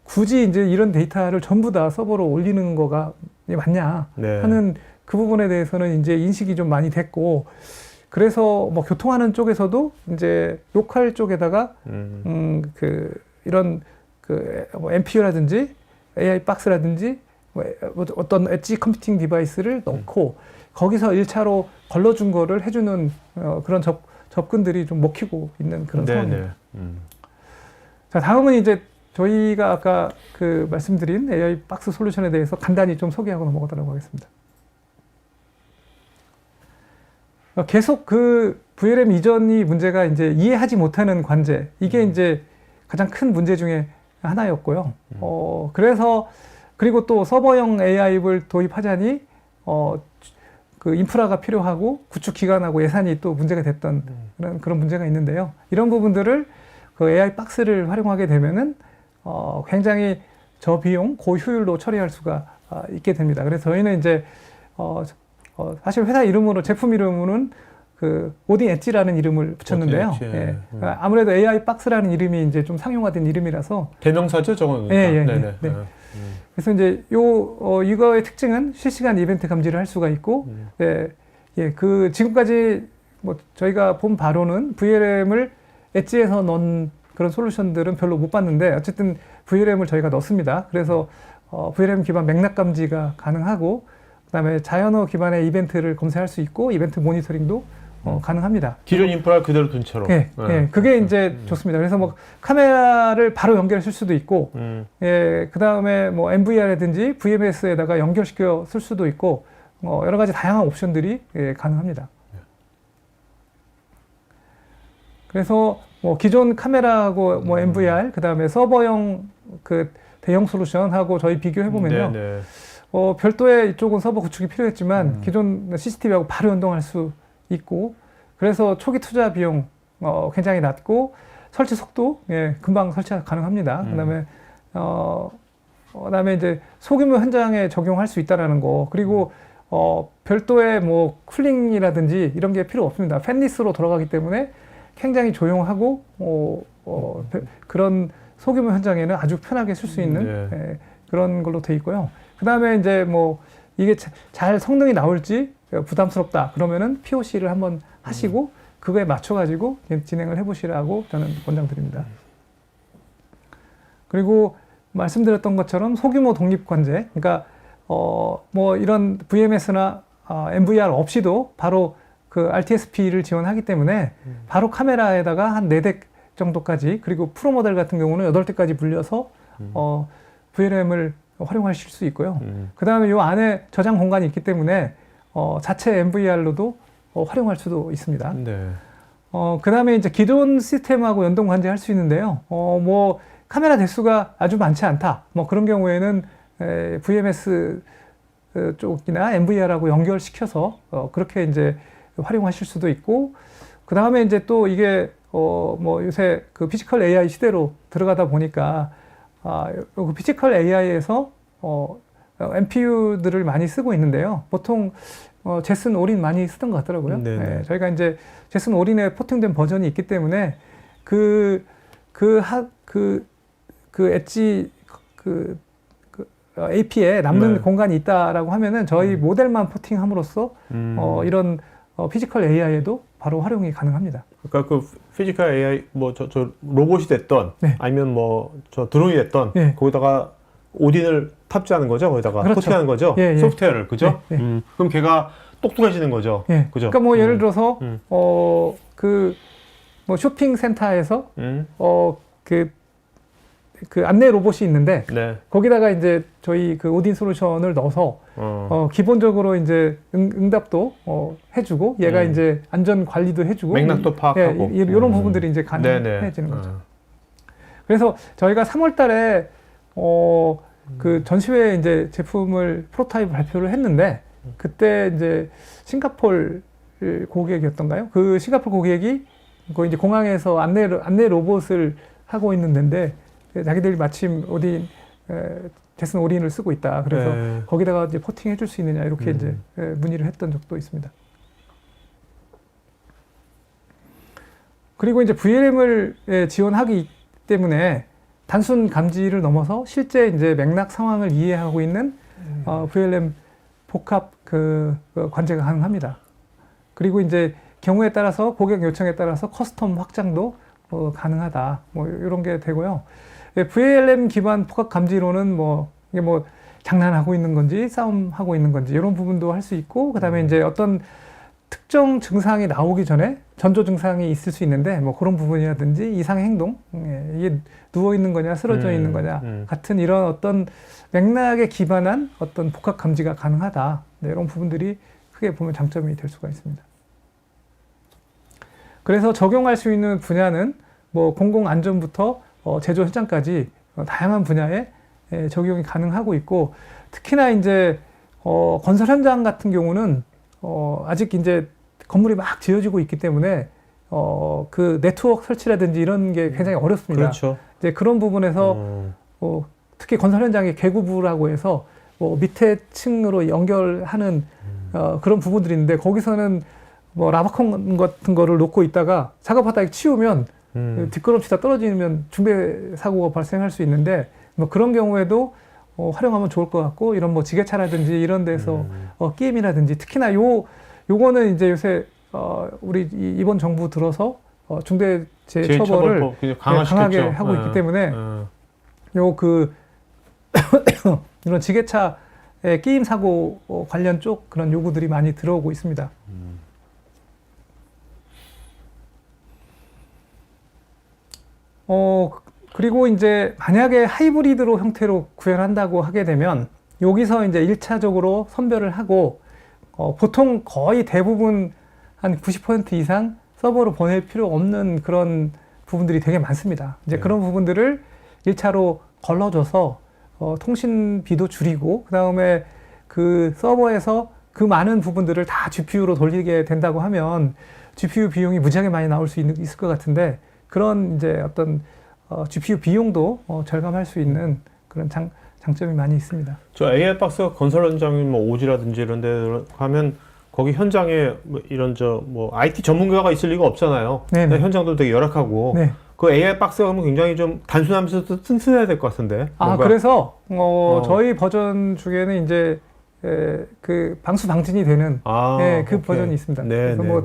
굳이 이제 이런 데이터를 전부 다 서버로 올리는 거가 맞냐 네. 하는 그 부분에 대해서는 이제 인식이 좀 많이 됐고 그래서 뭐 교통하는 쪽에서도 이제 로컬 쪽에다가 이런 뭐 MPU라든지 AI 박스라든지 뭐 어떤 엣지 컴퓨팅 디바이스를 넣고 거기서 1차로 걸러준 거를 해주는 그런 접근들이 좀 먹히고 있는 그런 상황입니다. 자, 다음은 이제 저희가 아까 그 말씀드린 AI 박스 솔루션에 대해서 간단히 좀 소개하고 넘어가도록 하겠습니다. 계속 그 VLM 이전이 문제가 이제 이해하지 못하는 관제 이게 이제 가장 큰 문제 중에 하나였고요. 그래서 그리고 또 서버형 AI를 도입하자니 그 인프라가 필요하고 구축 기간하고 예산이 또 문제가 됐던 그런 문제가 있는데요. 이런 부분들을 그 AI 박스를 활용하게 되면은 굉장히 저비용 고효율로 처리할 수가 있게 됩니다. 그래서 저희는 이제 사실 회사 이름으로 제품 이름으로는 그 오딘 엣지라는 이름을 붙였는데요. 예. 아무래도 AI 박스라는 이름이 이제 좀 상용화된 이름이라서 대명사죠, 저건. 네. 그래서 이제 이거의 특징은 실시간 이벤트 감지를 할 수가 있고, 그 지금까지 뭐 저희가 본 바로는 VLM을 엣지에서 넣은 그런 솔루션들은 별로 못 봤는데 어쨌든 VLM을 저희가 넣습니다. 그래서 VLM 기반 맥락 감지가 가능하고 그다음에 자연어 기반의 이벤트를 검색할 수 있고 이벤트 모니터링도 가능합니다. 기존 인프라 그대로 둔 채로. 예, 예, 그게 이제 좋습니다. 그래서 뭐 카메라를 바로 연결할 수도 있고, 예, 그 다음에 뭐 MVR이라든지 VMS에다가 연결시켜 쓸 수도 있고, 여러 가지 다양한 옵션들이 가능합니다. 그래서 뭐 기존 카메라하고 뭐 MVR, 그 다음에 서버용 그 대형 솔루션하고 저희 비교해 보면요. 별도의 이쪽은 서버 구축이 필요했지만 기존 CCTV하고 바로 연동할 수 있고, 그래서 초기 투자 비용 굉장히 낮고 설치 속도 금방 설치가 가능합니다. 그다음에 이제 소규모 현장에 적용할 수 있다라는 거, 그리고 별도의 뭐 쿨링이라든지 이런 게 필요 없습니다. 팬리스로 돌아가기 때문에 굉장히 조용하고 그런 소규모 현장에는 아주 편하게 쓸 수 있는 그런 걸로 돼 있고요. 그다음에 이제 뭐 이게 잘 성능이 나올지 부담스럽다 그러면은 POC를 한번 하시고 그거에 맞춰가지고 진행을 해보시라고 저는 권장드립니다. 그리고 말씀드렸던 것처럼 소규모 독립관제, 그러니까 뭐 이런 VMS나 MVR 없이도 바로 그 RTSP를 지원하기 때문에 바로 카메라에다가 한 4대 정도까지, 그리고 프로 모델 같은 경우는 8대까지 불려서 VLM을 활용하실 수 있고요. 그 다음에 이 안에 저장 공간이 있기 때문에 자체 MVR로도 활용할 수도 있습니다. 그 다음에 이제 기존 시스템하고 연동 관제할 수 있는데요. 뭐 카메라 대수가 아주 많지 않다. 뭐 그런 경우에는 VMS 쪽이나 MVR하고 연결시켜서 그렇게 이제 활용하실 수도 있고, 그 다음에 이제 또 이게 뭐 요새 그 피지컬 AI 시대로 들어가다 보니까 그 피지컬 AI에서 NPU들을 많이 쓰고 있는데요. 보통 제슨 올인 많이 쓰던 것 같더라고요. 저희가 이제 제슨 올인에 포팅된 버전이 있기 때문에 엣지 AP에 남는 공간이 있다라고 하면은 저희 모델만 포팅함으로써 이런 피지컬 AI에도 바로 활용이 가능합니다. 그러니까 그 피지컬 AI 뭐 저 로봇이 됐던 아니면 뭐 저 드론이 됐던 거기다가 오딘을 탑재하는 거죠. 거기다가 포팅하는 거죠. 소프트웨어를, 그죠? 그럼 걔가 똑똑해지는 거죠. 그죠? 그러니까 뭐 예를 들어서 뭐 쇼핑 센터에서 그 안내 로봇이 있는데 거기다가 이제 저희 그 오딘 솔루션을 넣어서 기본적으로 이제 응답도 해주고 얘가 이제 안전 관리도 해주고 맥락도 파악하고 이런 부분들이 이제 가능해지는 거죠. 그래서 저희가 3월달에 그 전시회에 이제 제품을 프로타입 발표를 했는데 그때 이제 싱가폴 고객이었던가요? 그 싱가폴 고객이 그 이제 공항에서 안내 로봇을 하고 있는 데인데 자기들이 마침 오딘 제슨 올인을 쓰고 있다. 그래서 거기다가 이제 포팅 해줄 수 있느냐 이렇게 이제 문의를 했던 적도 있습니다. 그리고 이제 VLM을 지원하기 때문에 단순 감지를 넘어서 실제 이제 맥락 상황을 이해하고 있는 VLM 복합 관제가 가능합니다. 그리고 이제 경우에 따라서 고객 요청에 따라서 커스텀 확장도 가능하다. 뭐 이런 게 되고요. VLM 기반 복합 감지로는 뭐 이게 뭐 장난하고 있는 건지 싸움하고 있는 건지 이런 부분도 할 수 있고, 그다음에 이제 어떤 특정 증상이 나오기 전에 전조 증상이 있을 수 있는데 뭐 그런 부분이라든지 이상 행동, 이게 누워 있는 거냐 쓰러져 있는 거냐 같은 이런 어떤 맥락에 기반한 어떤 복합 감지가 가능하다. 이런 부분들이 크게 보면 장점이 될 수가 있습니다. 그래서 적용할 수 있는 분야는 뭐 공공 안전부터 제조 현장까지 다양한 분야에 적용이 가능하고 있고, 특히나 이제 건설 현장 같은 경우는 아직 이제 건물이 막 지어지고 있기 때문에 그 네트워크 설치라든지 이런 게 굉장히 어렵습니다. 그렇죠. 이제 그런 부분에서 특히 건설 현장의 계구부라고 해서 밑에 층으로 연결하는 그런 부분들이 있는데 거기서는 뭐 라바콘 같은 거를 놓고 있다가 작업하다가 치우면 뒷걸음치다 떨어지면 중대 사고가 발생할 수 있는데 뭐 그런 경우에도 활용하면 좋을 것 같고, 이런 뭐 지게차라든지 이런 데서 끼임이라든지 특히나 요거는 이제 요새 우리 이번 정부 들어서 중대재해처벌을 그냥 강하게 하고 있기 때문에 이런 지게차의 끼임 사고 관련 쪽 그런 요구들이 많이 들어오고 있습니다. 그리고 이제 만약에 하이브리드로 형태로 구현한다고 하게 되면 여기서 이제 1차적으로 선별을 하고 보통 거의 대부분 한 90% 이상 서버로 보낼 필요 없는 그런 부분들이 되게 많습니다. 이제 그런 부분들을 1차로 걸러줘서 통신비도 줄이고 그 다음에 그 서버에서 그 많은 부분들을 다 GPU로 돌리게 된다고 하면 GPU 비용이 무지하게 많이 나올 수 있을 것 같은데 그런 이제 어떤 GPU 비용도 절감할 수 있는 그런 장점이 많이 있습니다. 저 AI 박스 건설 현장인 뭐 오지라든지 이런 데 가면 거기 현장에 뭐 이런 IT 전문가가 있을 리가 없잖아요. 네네. 현장도 되게 열악하고. 네. 그 AI 박스가 하면 굉장히 좀 단순하면서도 튼튼해야 될 것 같은데. 그래서 저희 버전 중에는 이제 그 방수 방진이 되는 그 버전이 있습니다. 네, 그래서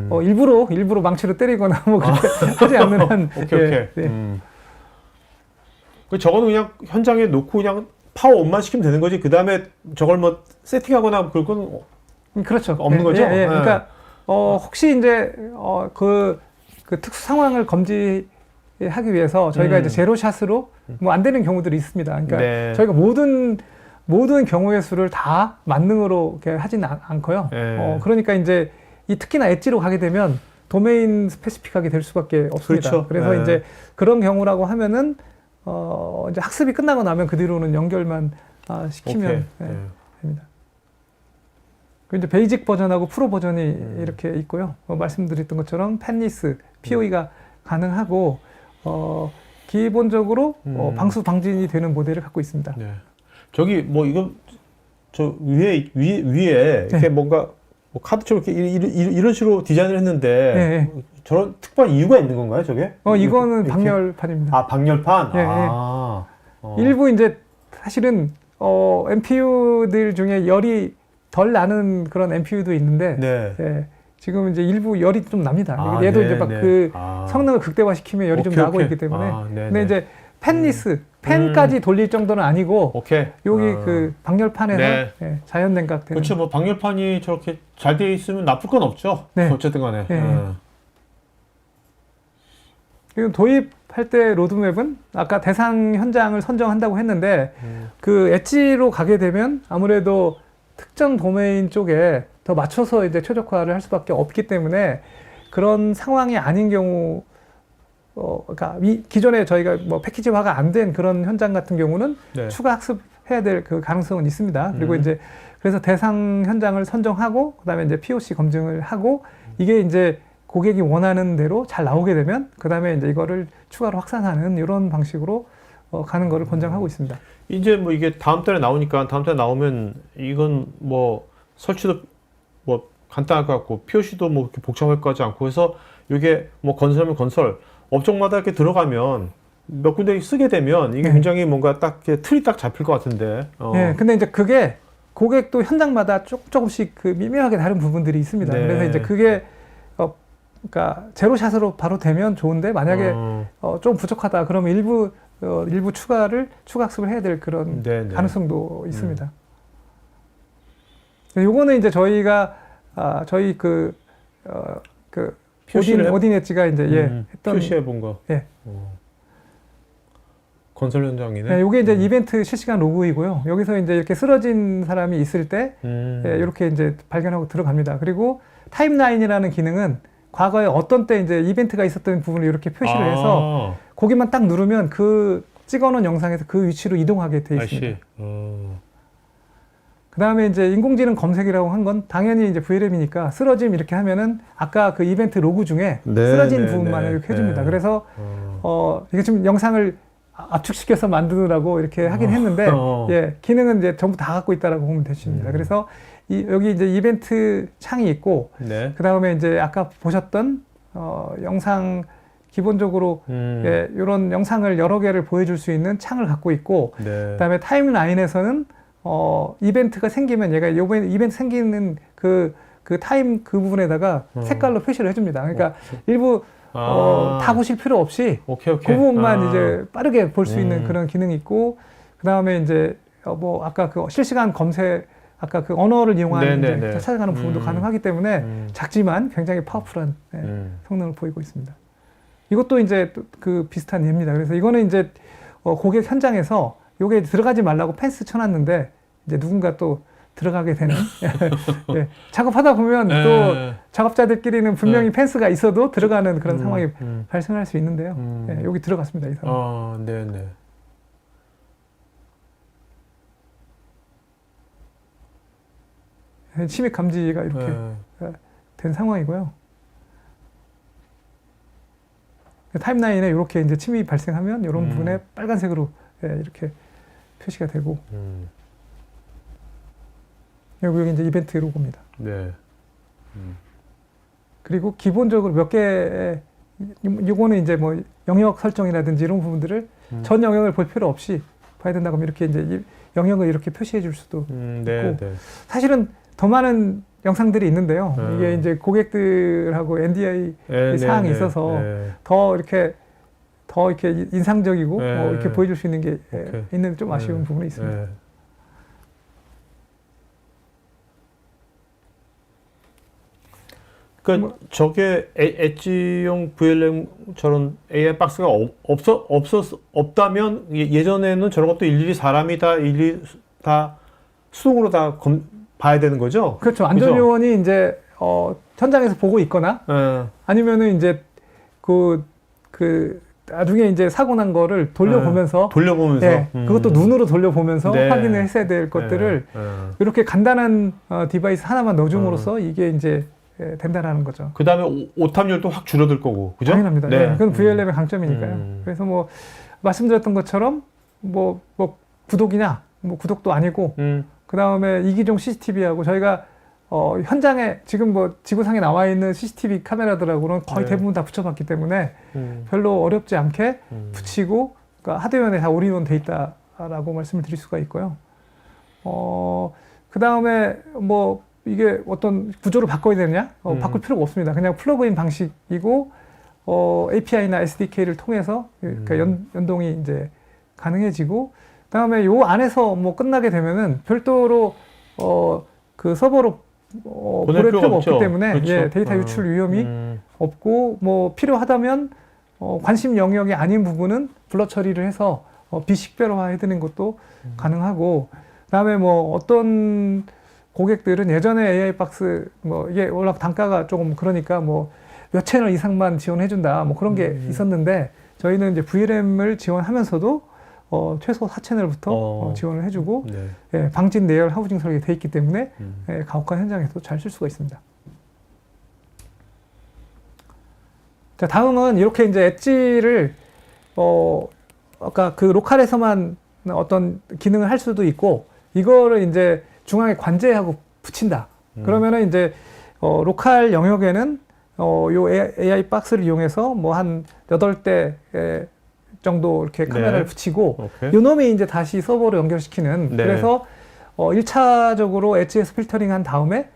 뭐 일부러 망치로 때리거나 뭐 그렇게 하지 않는 한. 오케이. 저거는 그냥 현장에 놓고 그냥 파워 온만 시키면 되는 거지. 그 다음에 저걸 뭐 세팅하거나 그럴 건 그렇죠. 없는 거죠. 그러니까 혹시 이제 그 특수 상황을 검지하기 위해서 저희가 이제 제로샷으로 뭐 안 되는 경우들이 있습니다. 그러니까 저희가 모든 경우의 수를 다 만능으로 이렇게 하지는 않고요. 그러니까 이제 특히나 엣지로 가게 되면 도메인 스페시픽하게 될 수밖에 없습니다. 그렇죠. 그래서 이제 그런 경우라고 하면은 이제 학습이 끝나고 나면 그 뒤로는 연결만 시키면 됩니다. 그리고 이제 베이직 버전하고 프로 버전이 이렇게 있고요. 말씀드렸던 것처럼 팬리스, POE가 가능하고 기본적으로 방수 방진이 되는 모델을 갖고 있습니다. 네. 저기 뭐 이거 저 위에 이렇게 뭔가 뭐 카드처럼 이렇게 이런 식으로 디자인을 했는데 저런 특별한 이유가 있는 건가요, 저게? 이거는 방열판입니다. 방열판. 일부 이제 사실은 MPU들 중에 열이 덜 나는 그런 MPU도 있는데 지금 이제 일부 열이 좀 납니다. 얘도 이제 막 그 성능을 극대화시키면 열이 좀 나고 있기 때문에. 근데 이제 팬까지 돌릴 정도는 아니고 여기 그 방열판에서 자연 냉각 되는. 그렇죠. 뭐 방열판이 저렇게 잘 돼 있으면 나쁠 건 없죠. 어쨌든 간에. 그리고 도입할 때 로드맵은 아까 대상 현장을 선정한다고 했는데 그 엣지로 가게 되면 아무래도 특정 도메인 쪽에 더 맞춰서 이제 최적화를 할 수밖에 없기 때문에 그런 상황이 아닌 경우 그러니까 기존에 저희가 뭐 패키지화가 안 된 그런 현장 같은 경우는 추가 학습해야 될 그 가능성은 있습니다. 그리고 이제 그래서 대상 현장을 선정하고 그다음에 이제 POC 검증을 하고 이게 이제 고객이 원하는 대로 잘 나오게 되면 그다음에 이제 이거를 추가로 확산하는 이런 방식으로 가는 거를 권장하고 있습니다. 이제 뭐 이게 다음 달에 나오니까 다음 달에 나오면 이건 뭐 설치도 뭐 간단할 것 같고 POC도 뭐 이렇게 복잡할 것 같지 않고 해서 이게 뭐 건설하면 건설 업종마다 이렇게 들어가면 몇 군데 쓰게 되면 이게 굉장히 뭔가 딱 틀이 딱 잡힐 것 같은데. 근데 이제 그게 고객도 현장마다 조금씩 그 미묘하게 다른 부분들이 있습니다. 그래서 이제 그게 그러니까 제로샷으로 바로 되면 좋은데 만약에 좀 부족하다 그러면 일부 추가 학습을 해야 될 그런 가능성도 있습니다. 요거는 이제 저희가 저희 그 오딘 엣지가 이제 했던 표시해 본 거. 건설 현장이네. 요게 이제 이벤트 실시간 로그이고요. 여기서 이제 이렇게 쓰러진 사람이 있을 때 이렇게 이제 발견하고 들어갑니다. 그리고 타임라인이라는 기능은 과거에 어떤 때 이제 이벤트가 있었던 부분을 이렇게 표시를 해서 거기만 딱 누르면 그 찍어놓은 영상에서 그 위치로 이동하게 돼 있습니다. 그 다음에 이제 인공지능 검색이라고 한 건 당연히 이제 VLM이니까 쓰러짐 이렇게 하면은 아까 그 이벤트 로그 중에 쓰러진 부분만 이렇게 해줍니다. 그래서 이게 지금 영상을 압축시켜서 만드느라고 이렇게 하긴 했는데 기능은 이제 전부 다 갖고 있다라고 보면 되십니다. 그래서 여기 이제 이벤트 창이 있고 그 다음에 이제 아까 보셨던 영상 기본적으로 이런 영상을 여러 개를 보여줄 수 있는 창을 갖고 있고 그 다음에 타임라인에서는 이벤트가 생기면 얘가 이벤트 생기는 그 그 타임 그 부분에다가 색깔로 표시를 해줍니다. 그러니까 일부 아. 다 보실 필요 없이 오케이. 그 부분만 아. 이제 빠르게 볼 수 있는 그런 기능이 있고, 그 다음에 이제 뭐 아까 그 실시간 검색, 아까 그 언어를 이용한 이제 찾아가는 부분도 가능하기 때문에 작지만 굉장히 파워풀한 성능을 보이고 있습니다. 이것도 이제 그 비슷한 예입니다. 그래서 이거는 이제 고객 현장에서 요게 들어가지 말라고 펜스 쳐놨는데 이제 누군가 또 들어가게 되는 예, 작업하다 보면 또 작업자들끼리는 분명히 펜스가 있어도 들어가는 그런 상황이 발생할 수 있는데요. 예, 여기 들어갔습니다. 이 사람. 네네. 침입 감지가 이렇게 된 상황이고요. 타임라인에 이렇게 이제 침입이 발생하면 이런 부분에 빨간색으로 이렇게 표시가 되고, 여기 이제 이벤트 로고입니다. 네. 그리고 기본적으로 몇 개, 요거는 이제 뭐 영역 설정이라든지 이런 부분들을 전 영역을 볼 필요 없이 봐야 된다고 하면 이렇게 이제 영역을 이렇게 표시해 줄 수도 있고, 사실은 더 많은 영상들이 있는데요. 이게 이제 고객들하고 NDA 사항이 있어서 더 이렇게 인상적이고 뭐 이렇게 보여줄 수 있는 게 있는 좀 아쉬운 부분이 있습니다. 그러니까 저게 엣지용 VLM처럼 AI 박스가 없다면 예전에는 저런 것도 일일이 사람이 다 일일이 다 수동으로 다 봐야 되는 거죠? 그렇죠. 안전요원이 이제 현장에서 보고 있거나 아니면은 이제 그 나중에 이제 사고 난 거를 돌려보면서 네, 그것도 눈으로 돌려보면서 확인을 했어야 될 것들을 이렇게 간단한 디바이스 하나만 넣어줌으로써 이게 이제 된다라는 거죠. 그 다음에 오탐률도 확 줄어들 거고, 그죠? 당연합니다. 네. 그건 VLM의 강점이니까요. 그래서 뭐 말씀드렸던 것처럼 뭐 구독이냐, 뭐 구독도 아니고, 그 다음에 이기종 CCTV하고 저희가 현장에 지금 뭐 지구상에 나와 있는 CCTV 카메라들하고는 거의 대부분 다 붙여봤기 때문에 별로 어렵지 않게 붙이고, 그러니까 하드웨어에 다 올인원 돼 있다라고 말씀을 드릴 수가 있고요. 그 다음에 뭐 이게 어떤 구조를 바꿔야 되느냐? 바꿀 필요가 없습니다. 그냥 플러그인 방식이고, API나 SDK를 통해서 그러니까 연동이 이제 가능해지고, 그 다음에 요 안에서 뭐 끝나게 되면은 별도로 그 서버로 보낼 필요가 없기 때문에 그렇죠. 데이터 유출 위험이 없고, 뭐 필요하다면 관심 영역이 아닌 부분은 블러 처리를 해서 비식별화 해드리는 것도 가능하고, 그 다음에 뭐 어떤 고객들은 예전에 AI 박스 뭐 이게 워낙 단가가 조금 그러니까 뭐 몇 채널 이상만 지원해준다 뭐 그런 게 있었는데, 저희는 이제 VLM을 지원하면서도 최소 4채널부터 지원을 해주고 방진 내열 하우징 설계 돼 있기 때문에 가혹한 현장에서도 잘 쓸 수가 있습니다. 자, 다음은 이렇게 이제 엣지를 아까 그 로컬에서만 어떤 기능을 할 수도 있고, 이거를 이제 중앙에 관제하고 붙인다. 그러면은 이제 로컬 영역에는 요 AI 박스를 이용해서 뭐 한 8대 정도 이렇게 카메라를 붙이고, 요 놈이 이제 다시 서버로 연결시키는, 그래서 1차적으로 엣지에서 필터링 한 다음에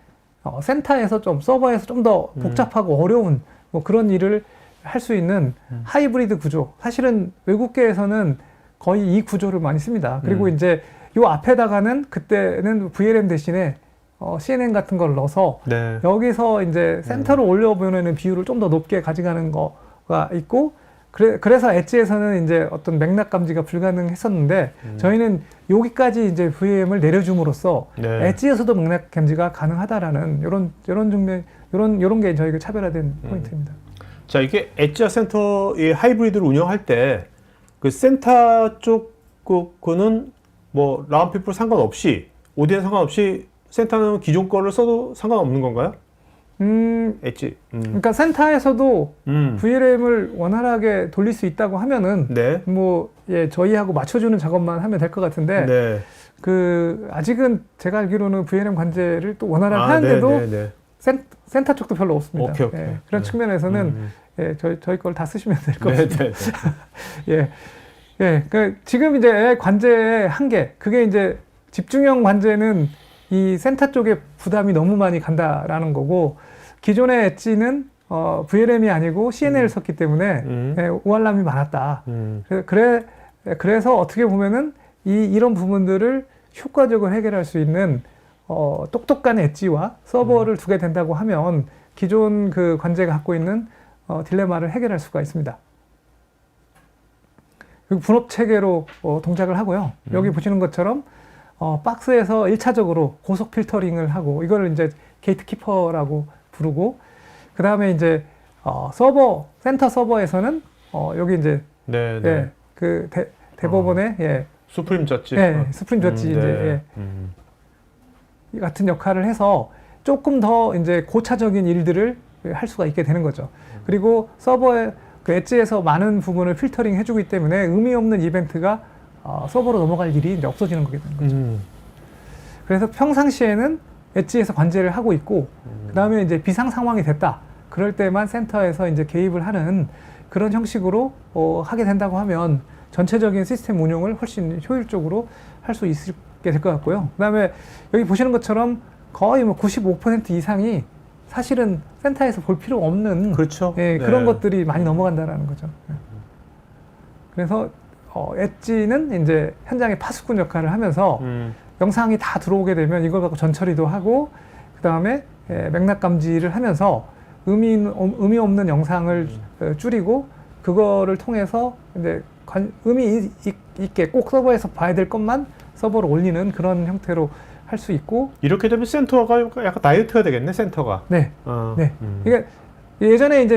센터에서 좀 서버에서 좀 더 복잡하고 어려운 뭐 그런 일을 할 수 있는 하이브리드 구조. 사실은 외국계에서는 거의 이 구조를 많이 씁니다. 그리고 이제 요 앞에다가는 그때는 VLM 대신에 CNN 같은 걸 넣어서 여기서 이제 센터로 올려보내는 비율을 좀 더 높게 가져가는 거가 있고, 그래서 엣지에서는 이제 어떤 맥락 감지가 불가능했었는데 저희는 여기까지 이제 VM을 내려줌으로써 엣지에서도 맥락 감지가 가능하다라는 이런 게 저희가 차별화된 포인트입니다. 자, 이게 엣지와 센터 이 하이브리드를 운영할 때 그 센터 쪽 거는 뭐 라운피플 상관없이, ODN 상관없이 센터는 기존 거를 써도 상관없는 건가요? 엣지. 그러니까 센터에서도 VLM을 원활하게 돌릴 수 있다고 하면은 뭐 저희하고 맞춰주는 작업만 하면 될 것 같은데 그 아직은 제가 알기로는 VLM 관제를 또 원활하게 하는데도 센터 쪽도 별로 없습니다. 그런 측면에서는 저희 걸 다 쓰시면 될 것 같습니다. 그러니까 지금 이제 AI 관제의 한계, 그게 이제 집중형 관제는 이 센터 쪽에 부담이 너무 많이 간다라는 거고 기존의 엣지는 VLM이 아니고 CNN을 썼기 때문에 오알람이 많았다. 그래서 어떻게 보면은 이런 부분들을 효과적으로 해결할 수 있는 똑똑한 엣지와 서버를 두게 된다고 하면 기존 그 관제가 갖고 있는 딜레마를 해결할 수가 있습니다. 그리고 분업 체계로 동작을 하고요. 여기 보시는 것처럼 박스에서 1차적으로 고속 필터링을 하고 이걸 이제 게이트 키퍼라고 부르고 그 다음에 이제 센터 서버에서는 여기 이제 예, 그 대법원의 예, 수프림 졌지. 예, 수프림 저지 이제 예, 같은 역할을 해서 조금 더 이제 고차적인 일들을 할 수가 있게 되는 거죠. 그리고 서버의 그 엣지에서 많은 부분을 필터링 해주기 때문에 의미 없는 이벤트가 서버로 넘어갈 일이 이제 없어지는 거게 되는 거죠. 그래서 평상시에는 엣지에서 관제를 하고 있고 그 다음에 이제 비상 상황이 됐다. 그럴 때만 센터에서 이제 개입을 하는 그런 형식으로 하게 된다고 하면 전체적인 시스템 운용을 훨씬 효율적으로 할 수 있게 될 것 같고요. 그 다음에 여기 보시는 것처럼 거의 뭐 95% 이상이 사실은 센터에서 볼 필요 없는 그렇죠. 예, 그런 것들이 많이 넘어간다라는 거죠. 그래서 엣지는 이제 현장의 파수꾼 역할을 하면서 영상이 다 들어오게 되면 이걸 갖고 전처리도 하고 그 다음에 맥락 감지를 하면서 의미 없는 영상을 줄이고 그거를 통해서 이제 의미 있게 꼭 서버에서 봐야 될 것만 서버로 올리는 그런 형태로 할 수 있고 이렇게 되면 센터가 약간 다이어트가 되겠네, 센터가. 네. 네. 이게 예전에 이제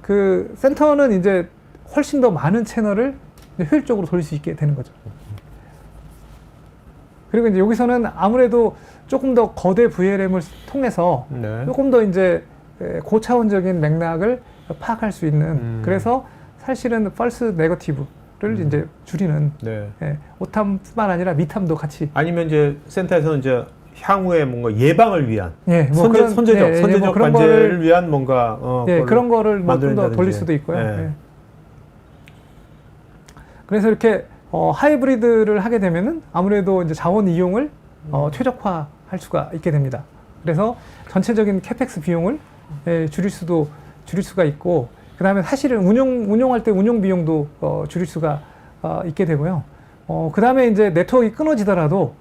그 센터는 이제 훨씬 더 많은 채널을 효율적으로 돌릴 수 있게 되는 거죠. 그리고 이제 여기서는 아무래도 조금 더 거대 VLM을 통해서 조금 더 이제 고차원적인 맥락을 파악할 수 있는 그래서 사실은 false negative를 이제 줄이는 오탐뿐만 아니라 미탐도 같이 아니면 이제 센터에서는 이제 향후에 뭔가 예방을 위한 뭐 선제적 그런 관제를 위한 뭔가 그런 거를 뭐 좀 더 돌릴 수도 있고요. 그래서 이렇게 하이브리드를 하게 되면은 아무래도 이제 자원 이용을 최적화할 수가 있게 됩니다. 그래서 전체적인 캐펙스 비용을 줄일 수가 있고, 그 다음에 사실은 운용할 때 운용 비용도 줄일 수가 있게 되고요. 그 다음에 이제 네트워크가 끊어지더라도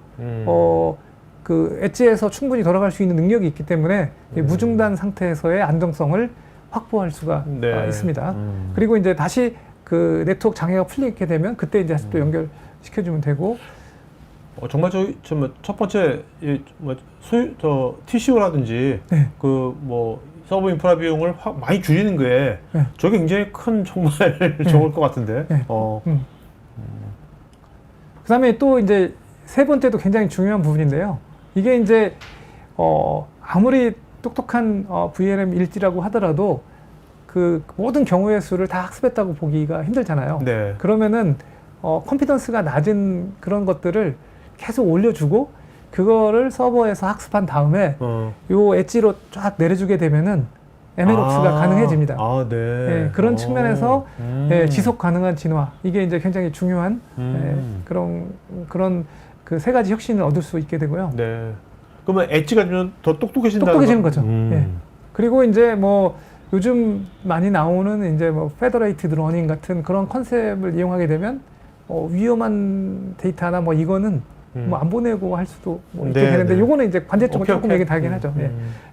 그 엣지에서 충분히 돌아갈 수 있는 능력이 있기 때문에 무중단 상태에서의 안정성을 확보할 수가 있습니다. 그리고 이제 다시 그 네트워크 장애가 풀리게 되면 그때 이제 또 연결시켜주면 되고. 정말 첫 번째 TCO라든지 그 뭐 서버 인프라 비용을 많이 줄이는 게 저게 굉장히 큰 정말 좋을 것 같은데. 그다음에 또 이제 세 번째도 굉장히 중요한 부분인데요. 이게 이제 아무리 똑똑한 VLM 일지라고 하더라도 그 모든 경우의 수를 다 학습했다고 보기가 힘들잖아요. 그러면은 컨피던스가 낮은 그런 것들을 계속 올려주고 그거를 서버에서 학습한 다음에 요 엣지로 쫙 내려주게 되면은 MLOps가 가능해집니다. 그런 측면에서 지속 가능한 진화 이게 이제 굉장히 중요한 그런 그 세 가지 혁신을 얻을 수 있게 되고요. 그러면 엣지가 좀 더 똑똑해지는 거죠. 그리고 이제 뭐 요즘 많이 나오는 이제 뭐 페더레이티드 러닝 같은 그런 컨셉을 이용하게 되면 위험한 데이터나 뭐 이거는 뭐 안 보내고 할 수도 뭐 있게 되는데 요거는 이제 관제적으로 조금 얘기 다르긴 하죠.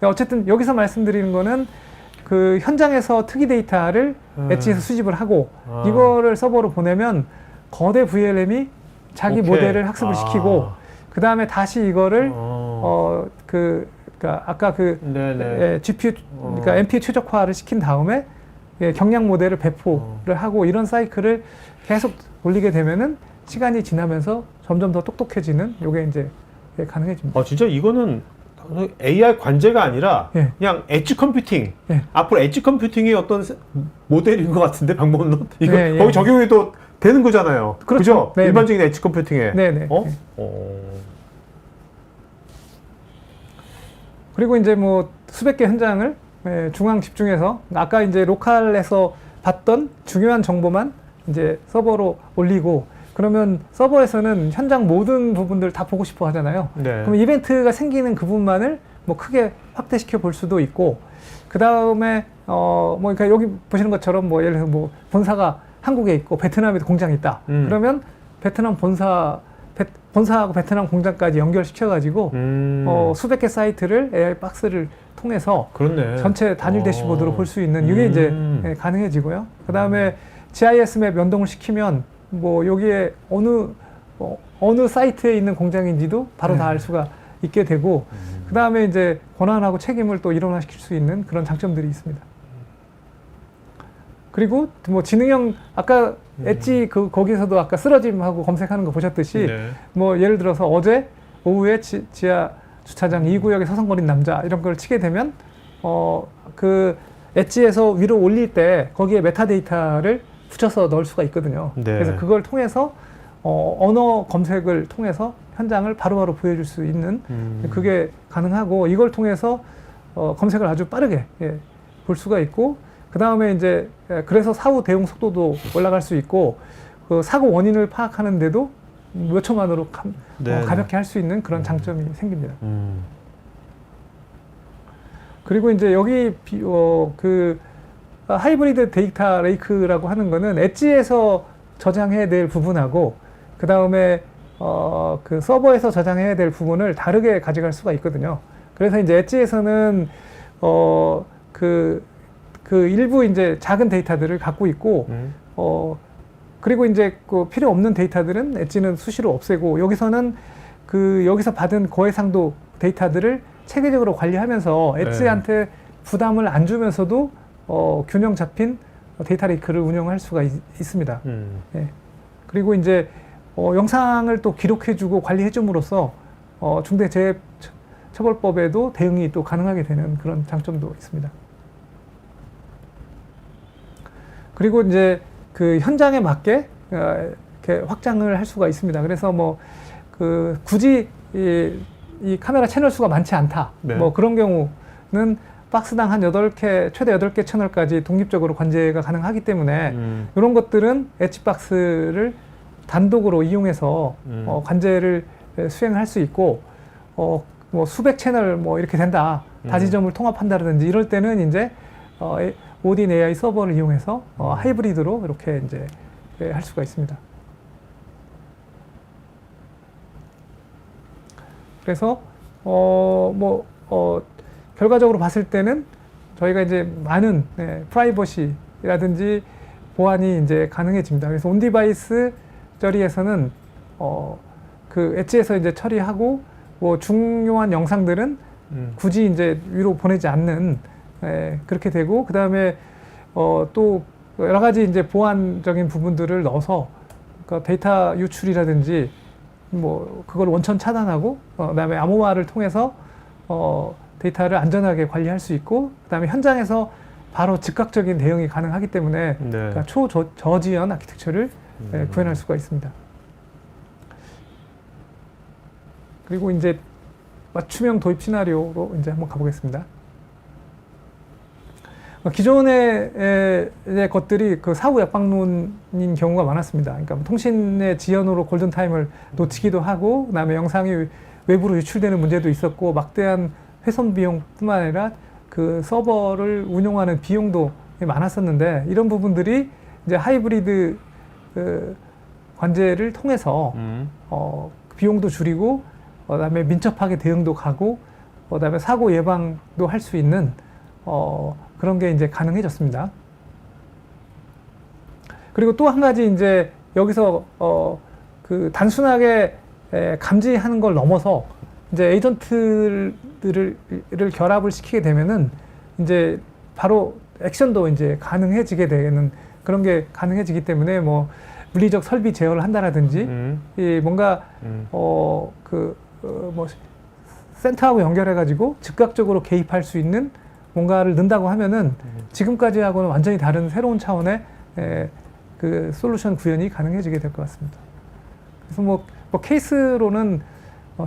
어쨌든 여기서 말씀드리는 거는 그 현장에서 특이 데이터를 엣지에서 수집을 하고 이거를 서버로 보내면 거대 VLM이 자기 모델을 학습을 시키고 그 다음에 다시 이거를 그러니까 아까 GPU 그러니까 NPU 최적화를 시킨 다음에 경량 모델을 배포를 하고 이런 사이클을 계속 돌리게 되면은 시간이 지나면서 점점 더 똑똑해지는 요게 이제 가능해집니다. 진짜 이거는 AI 관제가 아니라 그냥 엣지 컴퓨팅. 앞으로 엣지 컴퓨팅이 어떤 모델인 것 같은데 방법론 이거 거기 적용해도 되는 거잖아요. 그렇죠? 일반적인 엣지 컴퓨팅에. 그리고 이제 뭐 수백 개 현장을 중앙 집중해서 아까 이제 로컬에서 봤던 중요한 정보만 이제 서버로 올리고 그러면 서버에서는 현장 모든 부분들 다 보고 싶어 하잖아요. 네. 그럼 이벤트가 생기는 그 부분만을 뭐 크게 확대시켜 볼 수도 있고, 그 다음에 뭐 그러니까 여기 보시는 것처럼 뭐 예를 들어서 뭐 본사가 한국에 있고 베트남에도 공장이 있다. 그러면 베트남 본사하고 베트남 공장까지 연결시켜가지고 수백 개 사이트를 AI 박스를 통해서 그렇네. 전체 단일 대시보드로 볼 수 있는 이게 이제 가능해지고요. 그 다음에 GIS 맵 연동을 시키면 뭐 여기에 어느 사이트에 있는 공장인지도 바로 다 알 수가 있게 되고, 그 다음에 이제 권한하고 책임을 또 일원화시킬 수 있는 그런 장점들이 있습니다. 그리고 뭐 지능형 아까 엣지 거기서도 아까 쓰러짐하고 검색하는 거 보셨듯이 네. 뭐 예를 들어서 어제 오후에 지하 주차장 2구역에 서성거린 남자 이런 걸 치게 되면 그 엣지에서 위로 올릴 때 거기에 메타데이터를 붙여서 넣을 수가 있거든요. 네. 그래서 그걸 통해서 언어 검색을 통해서 현장을 바로바로 보여줄 수 있는 그게 가능하고, 이걸 통해서 검색을 아주 빠르게 볼 수가 있고, 그 다음에 이제 그래서 사후 대응 속도도 올라갈 수 있고, 그 사고 원인을 파악하는데도 몇 초 만으로 가볍게 할 수 있는 그런 장점이 생깁니다. 그리고 이제 여기 그 하이브리드 데이터 레이크라고 하는 거는 엣지에서 저장해야 될 부분하고 그 다음에 그 서버에서 저장해야 될 부분을 다르게 가져갈 수가 있거든요. 그래서 이제 엣지에서는 그 일부 이제 작은 데이터들을 갖고 있고 그리고 이제 그 필요 없는 데이터들은 엣지는 수시로 없애고, 여기서는 여기서 받은 고해상도 데이터들을 체계적으로 관리하면서 엣지한테 부담을 안 주면서도 균형 잡힌 데이터 레이크를 운영할 수가 있습니다. 예. 그리고 이제 영상을 또 기록해주고 관리해줌으로써 중대재해처벌법에도 대응이 또 가능하게 되는 그런 장점도 있습니다. 그리고 이제 그 현장에 맞게 이렇게 확장을 할 수가 있습니다. 그래서 뭐 굳이 이 카메라 채널 수가 많지 않다. 네. 뭐 그런 경우는 박스당 한 8개, 최대 8개 채널까지 독립적으로 관제가 가능하기 때문에 이런 것들은 엣지 박스를 단독으로 이용해서 관제를 수행할 수 있고, 뭐 수백 채널 뭐 이렇게 된다. 다지점을 통합한다든지 이럴 때는 이제 오딘 AI 서버를 이용해서 하이브리드로 이렇게 이제 할 수가 있습니다. 그래서 결과적으로 봤을 때는 저희가 이제 많은 프라이버시라든지 보안이 이제 가능해집니다. 그래서 온 디바이스 처리에서는 그 엣지에서 이제 처리하고, 뭐 중요한 영상들은 굳이 이제 위로 보내지 않는 그렇게 되고, 그 다음에 또 여러 가지 이제 보안적인 부분들을 넣어서 그러니까 데이터 유출이라든지 뭐 그걸 원천 차단하고, 그다음에 암호화를 통해서 데이터를 안전하게 관리할 수 있고, 그다음에 현장에서 바로 즉각적인 대응이 가능하기 때문에 그러니까 초저지연 아키텍처를 구현할 수가 있습니다. 그리고 이제 맞춤형 도입 시나리오로 이제 한번 가보겠습니다. 기존의 것들이 그 사후 약방론인 경우가 많았습니다. 그러니까 통신의 지연으로 골든타임을 놓치기도 하고, 그다음에 영상이 외부로 유출되는 문제도 있었고, 막대한 훼손 비용뿐만 아니라 그 서버를 운용하는 비용도 많았었는데, 이런 부분들이 이제 하이브리드 관제를 통해서 비용도 줄이고, 그다음에 민첩하게 대응도 가고, 그다음에 사고 예방도 할 수 있는 그런 게 이제 가능해졌습니다. 그리고 또 한 가지 이제 여기서 그 단순하게 감지하는 걸 넘어서 이제 에이전트들을 결합을 시키게 되면은 이제 바로 액션도 이제 가능해지게 되는 그런 게 가능해지기 때문에, 뭐 물리적 설비 제어를 한다라든지 이 뭔가 뭐 센터하고 연결해가지고 즉각적으로 개입할 수 있는 뭔가를 넣는다고 하면은 지금까지 하고는 완전히 다른 새로운 차원의 그 솔루션 구현이 가능해지게 될 것 같습니다. 그래서 뭐 케이스로는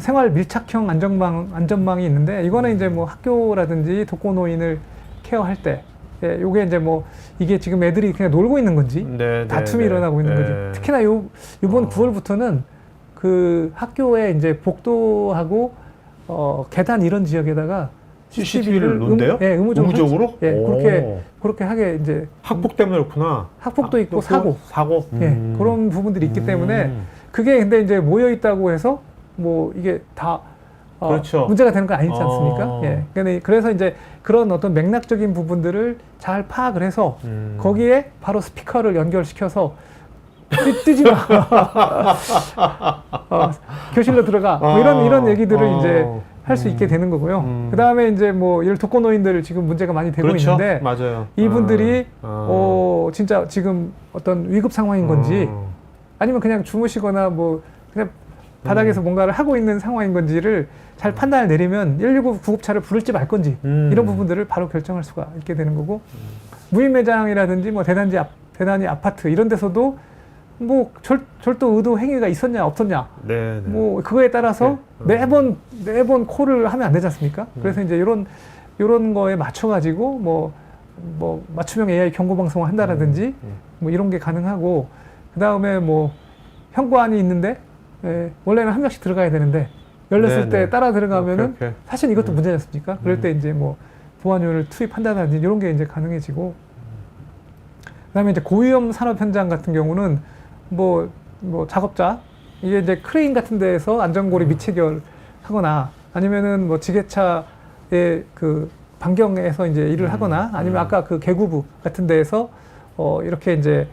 생활 밀착형 안전망이 있는데, 이거는 이제 뭐 학교라든지 독거노인을 케어할 때 예, 요게 이제 뭐 이게 지금 애들이 그냥 놀고 있는 건지 네, 다툼이 네, 일어나고 있는 네. 건지 특히나 이번 9월부터는 그 학교에 이제 복도하고 계단 이런 지역에다가 CCTV를 놓는데요? 예, 의무적으로? 예, 오. 그렇게 하게 이제 학폭 때문에 그렇구나. 학폭도 있고 사고 사고. 예, 그런 부분들이 있기 때문에 그게 근데 이제 모여 있다고 해서 뭐 이게 다 그렇죠. 문제가 되는 건 아니지 않습니까? 예. 그래서 이제 그런 어떤 맥락적인 부분들을 잘 파악을 해서 거기에 바로 스피커를 연결시켜서 뛰지 마. 교실로 들어가. 뭐 이런 얘기들을 이제 할 수 있게 되는 거고요. 그 다음에 이제 뭐 이런 독거노인들 지금 문제가 많이 되고 그렇죠. 있는데 맞아요. 이분들이 진짜 지금 어떤 위급 상황인 건지 아니면 그냥 주무시거나 뭐 그냥 바닥에서 뭔가를 하고 있는 상황인 건지를 잘 판단을 내리면 119 구급차를 부를지 말 건지 이런 부분들을 바로 결정할 수가 있게 되는 거고 무인 매장이라든지 뭐 대단지 아파트 이런 데서도 뭐 절도 의도 행위가 있었냐 없었냐 네, 네. 뭐 그거에 따라서 매번 콜을 하면 안 되지 않습니까? 그래서 이제 이런 거에 맞춰 가지고 뭐 맞춤형 AI 경고 방송을 한다라든지 뭐 이런 게 가능하고 그 다음에 뭐 현관이 있는데 원래는 한 명씩 들어가야 되는데 열렸을 네, 때 네. 따라 들어가면은 오케이. 사실 이것도 문제지 않습니까? 그럴 때 이제 뭐 보안요를 투입한다든지 이런 게 이제 가능해지고 그다음에 이제 고위험 산업 현장 같은 경우는 뭐 작업자 이게 이제 크레인 같은 데에서 안전고리 미체결하거나 아니면은 뭐 지게차의 그 반경에서 이제 일을 하거나 아니면 아까 그 개구부 같은 데에서 이렇게 이제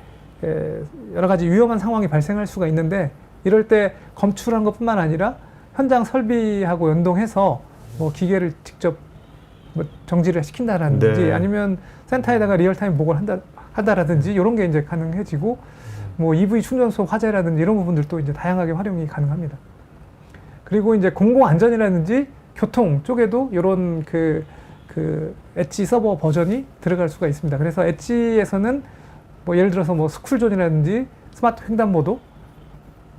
여러 가지 위험한 상황이 발생할 수가 있는데 이럴 때 검출한 것뿐만 아니라 현장 설비하고 연동해서 뭐 기계를 직접 뭐 정지를 시킨다라든지 네. 아니면 센터에다가 리얼타임 보고를 한다라든지 이런 게 이제 가능해지고 뭐 EV 충전소 화재라든지 이런 부분들도 이제 다양하게 활용이 가능합니다. 그리고 이제 공공안전이라든지 교통 쪽에도 이런 그 엣지 서버 버전이 들어갈 수가 있습니다. 그래서 엣지에서는 뭐 예를 들어서 뭐 스쿨존이라든지 스마트 횡단보도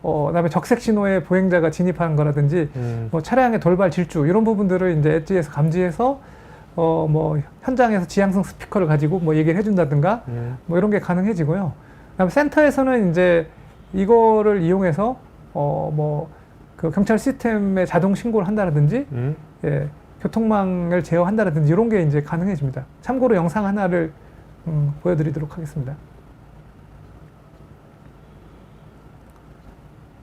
그다음에 적색 신호에 보행자가 진입하는 거라든지 뭐 차량의 돌발 질주 이런 부분들을 이제 엣지에서 감지해서 뭐 현장에서 지향성 스피커를 가지고 뭐 얘기를 해준다든가 뭐 이런 게 가능해지고요. 그다음에 센터에서는 이제 이거를 이용해서 뭐 그 경찰 시스템에 자동 신고를 한다라든지 예, 교통망을 제어한다라든지 이런 게 이제 가능해집니다. 참고로 영상 하나를 보여드리도록 하겠습니다.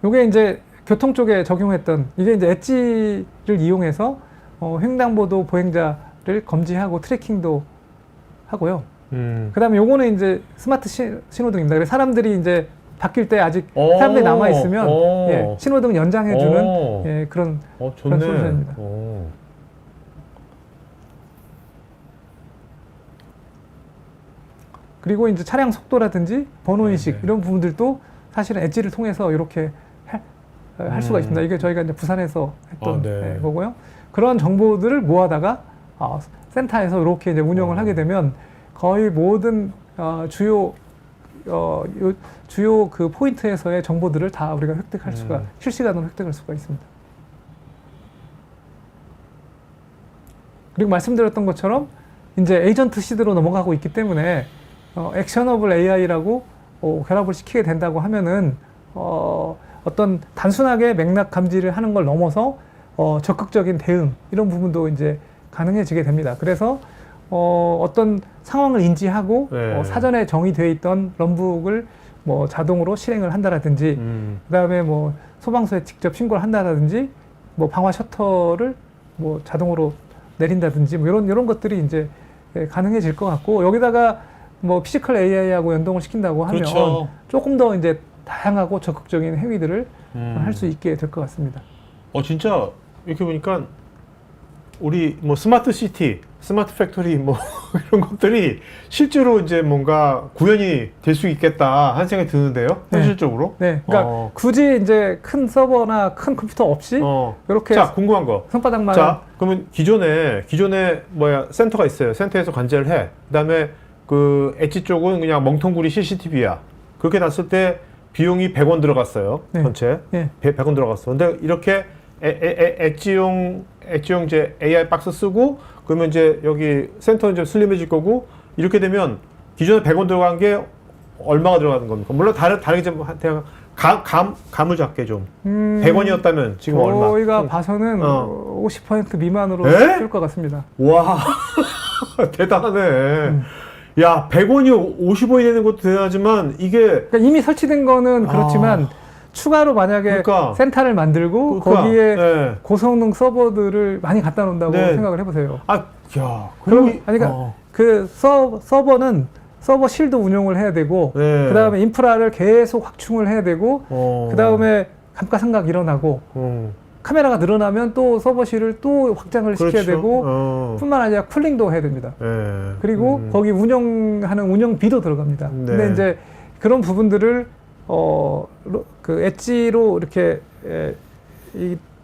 요게 이제 교통 쪽에 적용했던 이게 이제 엣지를 이용해서 횡단보도 보행자를 검지하고 트래킹도 하고요. 그다음에 요거는 이제 스마트 신호등입니다. 그래서 사람들이 이제 바뀔 때 아직 사람들이 남아 있으면 예, 신호등 연장해주는 예, 그런 좋네. 솔루션입니다. 그리고 이제 차량 속도라든지 번호 인식 이런 부분들도 사실은 엣지를 통해서 이렇게 할 수가 있습니다. 이게 저희가 이제 부산에서 했던 네. 거고요. 그런 정보들을 모아다가 센터에서 이렇게 이제 운영을 하게 되면 거의 모든 주요 그 포인트에서의 정보들을 다 우리가 획득할 수가 실시간으로 획득할 수가 있습니다. 그리고 말씀드렸던 것처럼 이제 에이전트 시대로 넘어가고 있기 때문에 액셔너블 AI라고 결합을 시키게 된다고 하면은 어떤 단순하게 맥락 감지를 하는 걸 넘어서 적극적인 대응 이런 부분도 이제 가능해지게 됩니다. 그래서 어떤 상황을 인지하고 네. 사전에 정의되어 있던 런북을 뭐 자동으로 실행을 한다라든지 그다음에 뭐 소방서에 직접 신고를 한다라든지 뭐 방화 셔터를 뭐 자동으로 내린다든지 뭐 이런 것들이 이제 가능해질 것 같고 여기다가 뭐 피지컬 AI하고 연동을 시킨다고 하면 그렇죠. 조금 더 이제 다양하고 적극적인 행위들을 할 수 있게 될 것 같습니다. 진짜 이렇게 보니까 우리 뭐 스마트 시티, 스마트 팩토리 뭐 이런 것들이 실제로 이제 뭔가 구현이 될 수 있겠다 하는 생각이 드는데요. 네. 현실적으로. 네, 그러니까 굳이 이제 큰 서버나 큰 컴퓨터 없이 이렇게 자, 궁금한 거. 손바닥만 자, 그러면 기존에 센터가 있어요. 센터에서 관제를 해. 그다음에 그 엣지 쪽은 그냥 멍텅구리 CCTV야. 그렇게 놨을 때 비용이 100원 들어갔어요. 네. 전체. 네. 100원 들어갔어. 근데 이렇게 엣지용 이제 AI 박스 쓰고 그러면 이제 여기 센터 이제 슬림해질 거고 이렇게 되면 기존에 100원 들어간 게 얼마가 들어가는 겁니까? 물론 다르게 좀 감을 잡게 좀. 100원이었다면 지금 얼마? 저희가 봐서는 50% 미만으로 에? 뛸 것 같습니다. 와, 대단하네. 야, 100원이 50원이 되는 것도 대단하지만 이게 그러니까 이미 설치된 거는 그렇지만 추가로 만약에 그러니까. 센터를 만들고 그러니까. 거기에 네. 고성능 서버들을 많이 갖다 놓는다고 네. 생각을 해보세요. 아, 야, 그럼 그러니까 그 서버는 서버실도 운용을 해야 되고 네. 그 다음에 인프라를 계속 확충을 해야 되고 그 다음에 감가상각 일어나고 카메라가 늘어나면 또 서버실을 또 확장을 그렇죠. 시켜야 되고 뿐만 아니라 쿨링도 해야 됩니다. 네. 그리고 거기 운영하는 운영비도 들어갑니다. 네. 근데 이제 그런 부분들을 그 엣지로 이렇게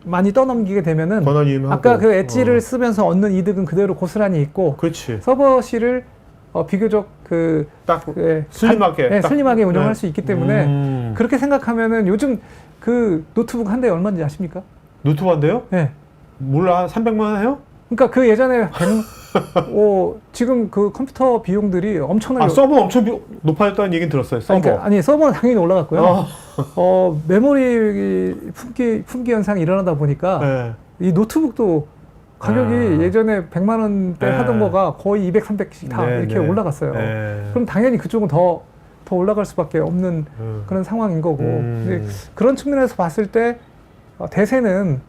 많이 떠넘기게 되면은 권한이임하고. 아까 그 엣지를 쓰면서 얻는 이득은 그대로 고스란히 있고 그렇지. 서버실을 비교적 딱 슬림하게 딱. 슬림하게 운영할 네. 수 있기 때문에 그렇게 생각하면은 요즘 그 노트북 한 대에 얼마인지 아십니까? 노트북인데요? 네. 몰라, 한 300만 원 해요? 그러니까 그 예전에 지금 그 컴퓨터 비용들이 엄청나게 서버 엄청 높아졌다는 얘기는 들었어요. 서버. 아니 서버는 당연히 올라갔고요. 메모리 품귀 현상이 일어나다 보니까 네. 이 노트북도 가격이 예전에 100만 원대 하던 거가 거의 200, 300씩 다 이렇게 올라갔어요. 그럼 당연히 그쪽은 더 올라갈 수밖에 없는 그런 상황인 거고. 근데 그런 측면에서 봤을 때 대세는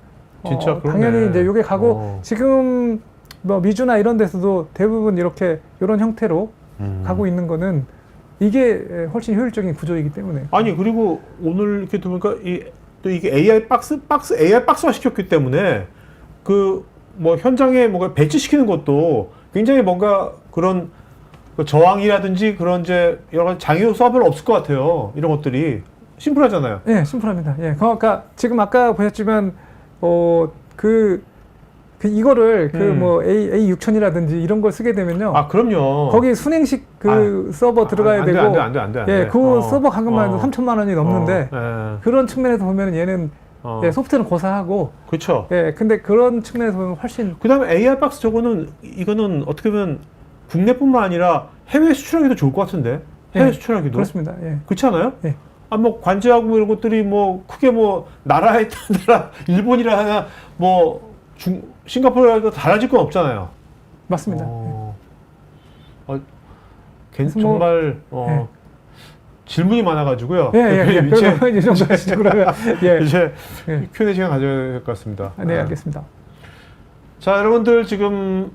진짜 당연히 이제 이게 가고 지금 뭐 미주나 이런 데서도 대부분 이렇게 이런 형태로 가고 있는 거는 이게 훨씬 효율적인 구조이기 때문에. 아니 그리고 오늘 이렇게 들으니까 또 이게 AI AI 박스화 시켰기 때문에 그 뭐 현장에 뭔가 배치시키는 것도 굉장히 뭔가 그런 그 저항이라든지 그런 이제 여러 가지 장애 요소가 별로 없을 것 같아요. 이런 것들이 심플하잖아요. 네, 심플합니다. 예, 그러니까 지금 아까 보셨지만 이거를 뭐 A6000이라든지 이런 걸 쓰게 되면요. 아, 그럼요. 거기 순행식 서버 들어가야 되고. 안 돼. 예, 그 서버 가격만 해도 3천만 원이 넘는데 그런 측면에서 보면 얘는 소프트는 고사하고. 그렇죠. 예, 근데 그런 측면에서 보면 훨씬. 그다음에 AI 박스 이거는 어떻게 보면 국내뿐만 아니라 해외 수출하기도 좋을 것 같은데. 해외 수출하기도. 그렇습니다. 예. 그렇지 않아요? 예. 뭐 관제하고 이런 것들이 뭐 크게 뭐 나라에 따라 일본이라 하나 뭐 싱가포르라도 달라질 건 없잖아요. 맞습니다. 정말 질문이 많아가지고요. 이 정도 하시죠, 그러면. 이제 Q&A 시간 가져야 될 것 같습니다. 네, 알겠습니다. 자, 여러분들 지금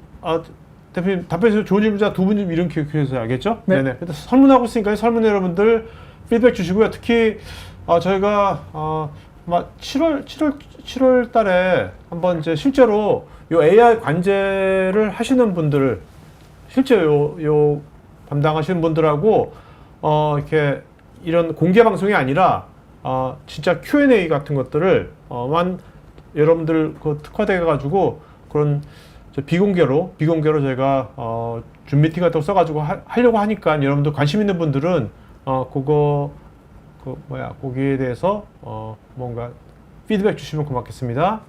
대표님 답변해서 좋은 질문자 두 분 이런 기억해서 알겠죠? 네. 네네. 설문하고 있으니까 설문 여러분들 피드백 주시고요. 특히 저희가 7월 달에 한번 이제 실제로 요 AI 관제를 하시는 분들 실제 요 담당하시는 분들하고 이렇게 이런 공개 방송이 아니라 진짜 Q&A 같은 것들을 여러분들 그 특화돼 가지고 그런 비공개로 저희가 줌 미팅 같은 거 써가지고 하려고 하니까 여러분들 관심 있는 분들은 거기에 대해서 뭔가 피드백 주시면 고맙겠습니다.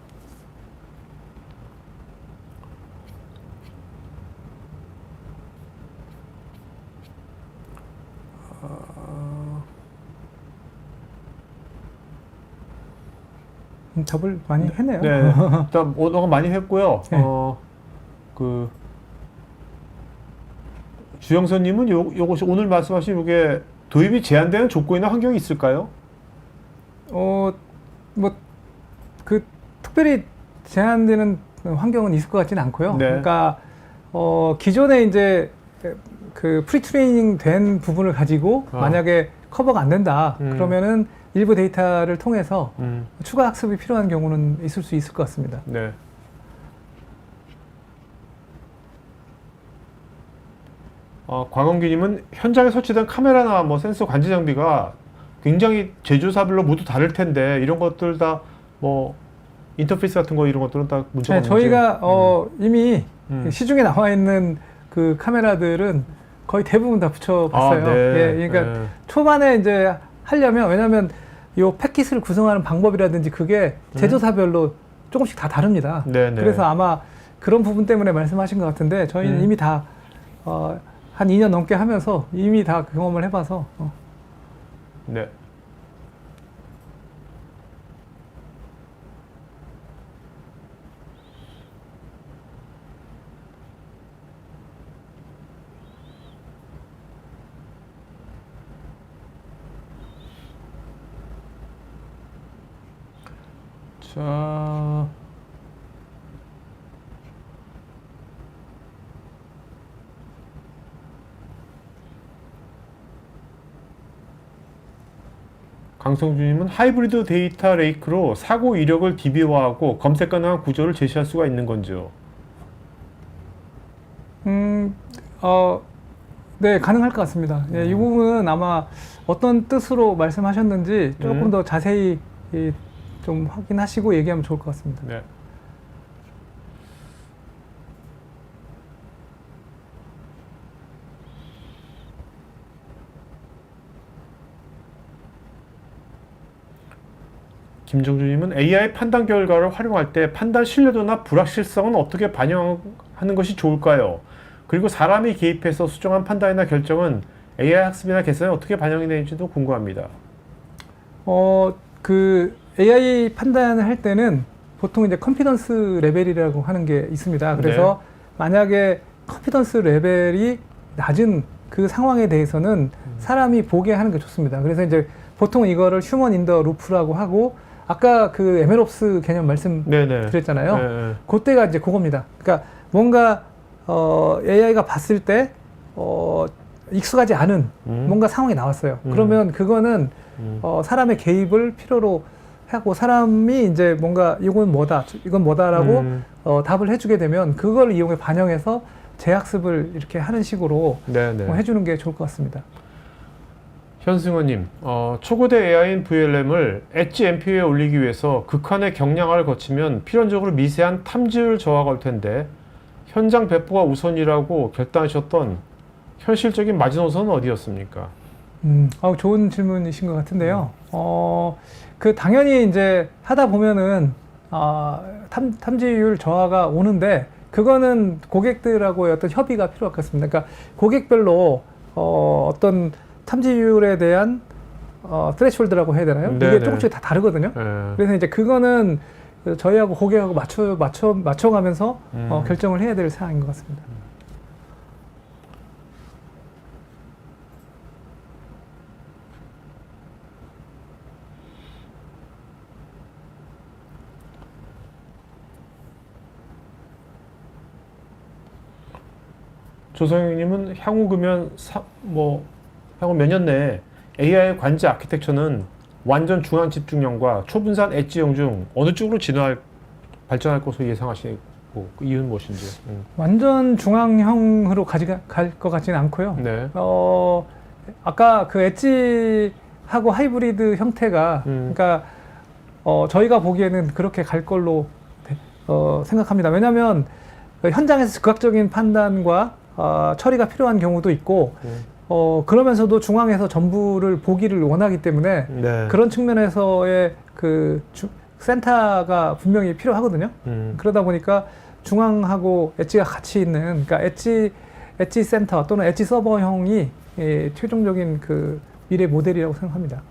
답을 많이 했네요. 네, 일단 오늘 많이 했고요. 네. 주영선님은 요것이 오늘 말씀하신 이게 도입이 제한되는 조건이나 환경이 있을까요? 특별히 제한되는 환경은 있을 것 같지는 않고요. 네. 그러니까 기존에 이제 그 프리트레이닝 된 부분을 가지고 만약에 커버가 안 된다 그러면은 일부 데이터를 통해서 추가 학습이 필요한 경우는 있을 수 있을 것 같습니다. 네. 곽원기님은 현장에 설치된 카메라나 뭐 센서 관제 장비가 굉장히 제조사별로 모두 다를 텐데 이런 것들 다 뭐 인터페이스 같은 거 이런 것들은 다 문제가 없는지. 저희가 이미 시중에 나와 있는 그 카메라들은 거의 대부분 다 붙여봤어요. 네. 그러니까 초반에 이제 하려면 왜냐하면 요 패킷을 구성하는 방법이라든지 그게 제조사별로 조금씩 다 다릅니다. 그래서 아마 그런 부분 때문에 말씀하신 것 같은데 저희는 이미 다 한 2년 넘게 하면서 이미 다 경험을 해봐서 네. 자, 강성주님은 하이브리드 데이터 레이크로 사고 이력을 DB화하고 검색 가능한 구조를 제시할 수가 있는 건지요? 네, 가능할 것 같습니다. 예, 이 부분은 아마 어떤 뜻으로 말씀하셨는지 조금 더 자세히 좀 확인하시고 얘기하면 좋을 것 같습니다. 네. 김정주님은 AI 판단 결과를 활용할 때 판단 신뢰도나 불확실성은 어떻게 반영하는 것이 좋을까요? 그리고 사람이 개입해서 수정한 판단이나 결정은 AI 학습이나 개선에 어떻게 반영이 되는지도 궁금합니다. 그 AI 판단을 할 때는 보통 이제 컨피던스 레벨이라고 하는 게 있습니다. 그래서 만약에 컨피던스 레벨이 낮은 그 상황에 대해서는 사람이 보게 하는 게 좋습니다. 그래서 이제 보통 이거를 휴먼 인 더 루프라고 하고 아까 그 MLOps 개념 말씀드렸잖아요. 네네. 그때가 이제 그겁니다. 그러니까 뭔가 AI가 봤을 때 익숙하지 않은 뭔가 상황이 나왔어요. 그러면 그거는 사람의 개입을 필요로 하고 사람이 이제 뭔가 이건 뭐다라고 답을 해주게 되면 그걸 이용해 반영해서 재학습을 이렇게 하는 식으로 해주는 게 좋을 것 같습니다. 현승원님, 초고대 AI인 VLM을 엣지 MPU에 올리기 위해서 극한의 경량화를 거치면 필연적으로 미세한 탐지율 저하가 올 텐데 현장 배포가 우선이라고 결단하셨던 현실적인 마지노선은 어디였습니까? 좋은 질문이신 것 같은데요. 그 당연히 이제 하다 보면은 탐지율 저하가 오는데 그거는 고객들하고의 어떤 협의가 필요할 것 같습니다. 그러니까 고객별로 어떤 탐지율에 대한 스레시홀드라고 해야 되나요? 네네. 이게 조금씩 다 다르거든요. 그래서 이제 그거는 저희하고 고객하고 맞춰가면서 결정을 해야 될 사항인 것 같습니다. 조성님은 향후 몇 년 내에 AI 관제 아키텍처는 완전 중앙 집중형과 초분산 엣지형 중 어느 쪽으로 발전할 것으로 예상하시고 그 이유는 무엇인지? 완전 중앙형으로 갈 것 같지는 않고요. 네. 아까 그 엣지하고 하이브리드 형태가 그러니까 저희가 보기에는 그렇게 갈 걸로 생각합니다. 왜냐하면 현장에서 즉각적인 판단과 처리가 필요한 경우도 있고 그러면서도 중앙에서 전부를 보기를 원하기 때문에 그런 측면에서의 그 센터가 분명히 필요하거든요. 그러다 보니까 중앙하고 엣지가 같이 있는 그러니까 엣지 센터 또는 엣지 서버형이 최종적인 그 미래 모델이라고 생각합니다.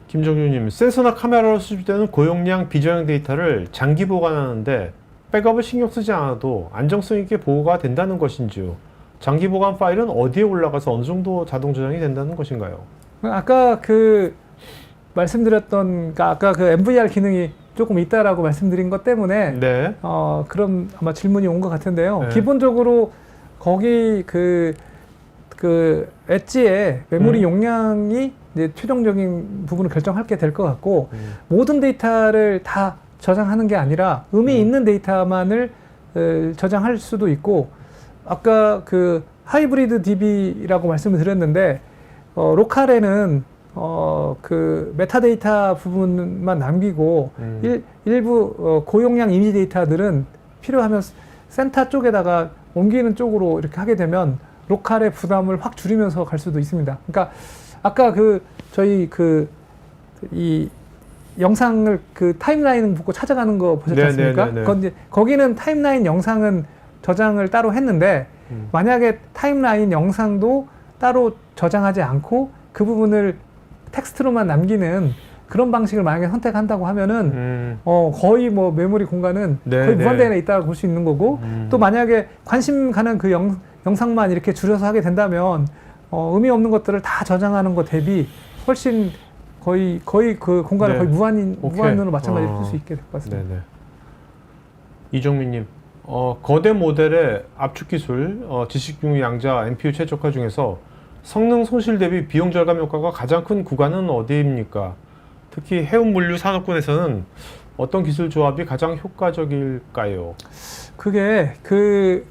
김정규님, 센서나 카메라로 수집되는 고용량 비저형 데이터를 장기 보관하는데 백업을 신경 쓰지 않아도 안정성 있게 보호가 된다는 것인지요? 장기 보관 파일은 어디에 올라가서 어느 정도 자동 저장이 된다는 것인가요? 아까 그 말씀드렸던 그러니까 아까 그 MVR 기능이 조금 있다라고 말씀드린 것 때문에 그럼 아마 질문이 온 것 같은데요. 기본적으로 거기 그 엣지의 메모리 용량이 이제 최종적인 부분을 결정하게 될 것 같고 모든 데이터를 다 저장하는 게 아니라 의미 있는 데이터만을 저장할 수도 있고 아까 그 하이브리드 DB라고 말씀을 드렸는데 로컬에는 그 메타데이터 부분만 남기고 일부 고용량 이미지 데이터들은 필요하면 센터 쪽에다가 옮기는 쪽으로 이렇게 하게 되면 로컬의 부담을 확 줄이면서 갈 수도 있습니다. 그러니까 아까 저희 이 영상을 그 타임라인 붙고 찾아가는 거 보셨지 않습니까? 거기는 타임라인 영상은 저장을 따로 했는데 만약에 타임라인 영상도 따로 저장하지 않고 그 부분을 텍스트로만 남기는 그런 방식을 만약에 선택한다고 하면은 거의 뭐 메모리 공간은 네, 거의 네. 무한대에 있다고 볼 수 있는 거고 또 만약에 관심 가는 그 영상만 이렇게 줄여서 하게 된다면 의미 없는 것들을 다 저장하는 것 대비 훨씬 거의 그 공간을 네. 거의 오케이. 무한으로 마찬가지로 쓸 수 있게 될 것 같습니다. 네네. 이종민님, 거대 모델의 압축 기술, 지식중 양자, NPU 최적화 중에서 성능 손실 대비 비용 절감 효과가 가장 큰 구간은 어디입니까? 특히 해운 물류 산업군에서는 어떤 기술 조합이 가장 효과적일까요? 그게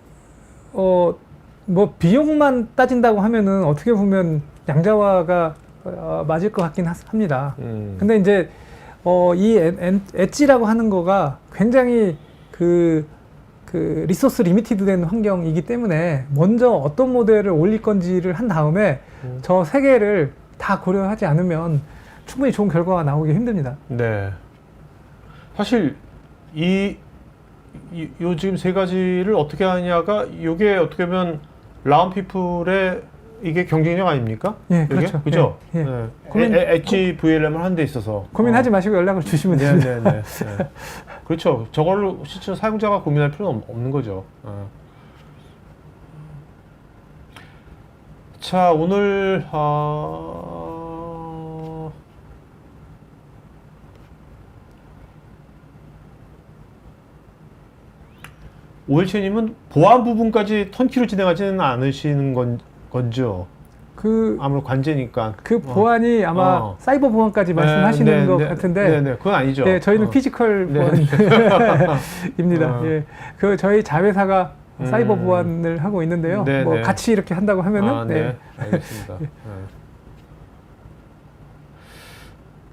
뭐 비용만 따진다고 하면은 어떻게 보면 양자화가 맞을 것 같긴 합니다. 근데 이제 이 엣지라고 하는 거가 굉장히 그 리소스 리미티드된 환경이기 때문에 먼저 어떤 모델을 올릴 건지를 한 다음에 저 세 개를 다 고려하지 않으면 충분히 좋은 결과가 나오기 힘듭니다. 네. 사실 요 지금 세 가지를 어떻게 하냐가 이게 어떻게 보면 라운피플의 이게 경쟁력 아닙니까? 예, 이게? 그렇죠. 그죠? 예, 예. 네. 고민- 엣지 VLM을 하는 데 있어서 고민하지 마시고 연락을 주시면 됩니다. 네네네. 네. 그렇죠. 저걸로 실제 사용자가 고민할 필요는 없는 거죠. 자, 오늘 오일채님은 보안 부분까지 턴키로 진행하지는 않으시는 건죠. 아무래도 관제니까. 그 보안이 아마 사이버 보안까지 말씀하시는 것 같은데, 네네, 그건 아니죠. 네, 저희는 피지컬 네. 보안입니다. 예, 그 저희 자회사가 사이버 보안을 하고 있는데요. 네, 뭐 네. 같이 이렇게 한다고 하면은, 네, 알겠습니다. 네.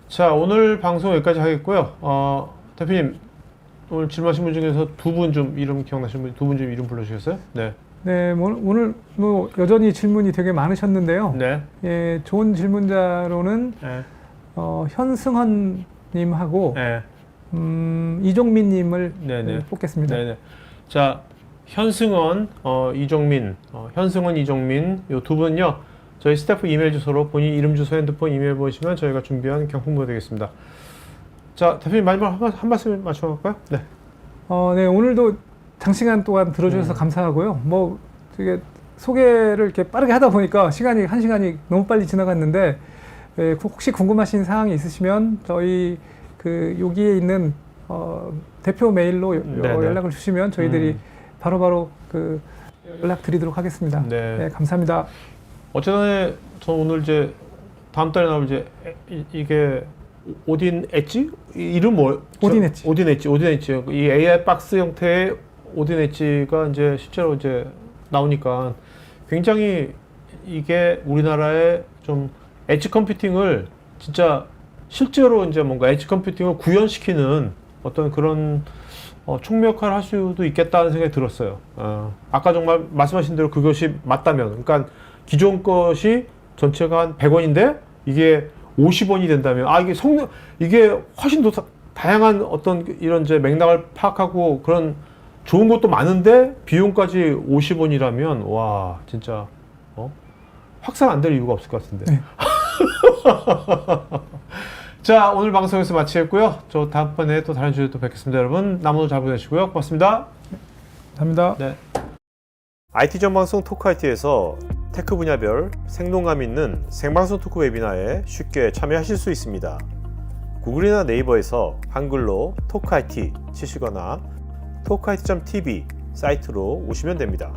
자, 오늘 방송 여기까지 하겠고요. 대표님, 오늘 질문하신 분 중에서 두 분 좀 이름 기억나시는 분, 두 분 좀 이름 불러주시겠어요? 네. 네, 뭐 오늘 뭐 여전히 질문이 되게 많으셨는데요. 네. 예, 좋은 질문자로는 네. 현승헌님하고 네. 이종민님을 네네. 뽑겠습니다. 네네. 자, 현승헌, 이종민, 현승헌, 이종민 요 두 분요. 저희 스태프 이메일 주소로 본인 이름, 주소, 핸드폰, 이메일 보시면 저희가 준비한 경품도 되겠습니다. 자, 대표님 마지막 한 말씀 맞춰볼까요? 네. 네, 오늘도 장시간 동안 들어주셔서 감사하고요. 뭐 되게 소개를 이렇게 빠르게 하다 보니까 한 시간이 너무 빨리 지나갔는데, 혹시 궁금하신 사항이 있으시면 저희 여기에 있는 대표 메일로 연락을 주시면 저희들이 바로바로 연락드리도록 하겠습니다. 네. 네, 감사합니다. 어쨌든 저 오늘 이제 다음 달에 나올 이제 이게 오딘 엣지? 이름 뭐? 오딘 엣지. 오딘 엣지. 이 AI 박스 형태의 오딘 엣지가 이제 실제로 이제 나오니까 굉장히 이게 우리나라의 좀 엣지 컴퓨팅을 진짜 실제로 이제 뭔가 엣지 컴퓨팅을 구현시키는 어떤 그런 촉매 역할을 할 수도 있겠다는 생각이 들었어요. 아까 정말 말씀하신 대로 그것이 맞다면, 그러니까 기존 것이 전체가 한 100원인데 이게 50원이 된다면, 이게 훨씬 더 다양한 어떤 이런 이제 맥락을 파악하고 그런 좋은 것도 많은데 비용까지 50원이라면 와 진짜 확산 안 될 이유가 없을 것 같은데. 네. 자, 오늘 방송 여기서 마치겠고요. 저 다음번에 또 다른 주제로 또 뵙겠습니다. 여러분 남은 하루 잘 보내시고요. 고맙습니다. 감사합니다. 네. IT 전방송 토크IT에서 테크 분야별 생동감 있는 생방송 토크 웨비나에 쉽게 참여하실 수 있습니다. 구글이나 네이버에서 한글로 토크IT 치시거나 토크IT.tv 사이트로 오시면 됩니다.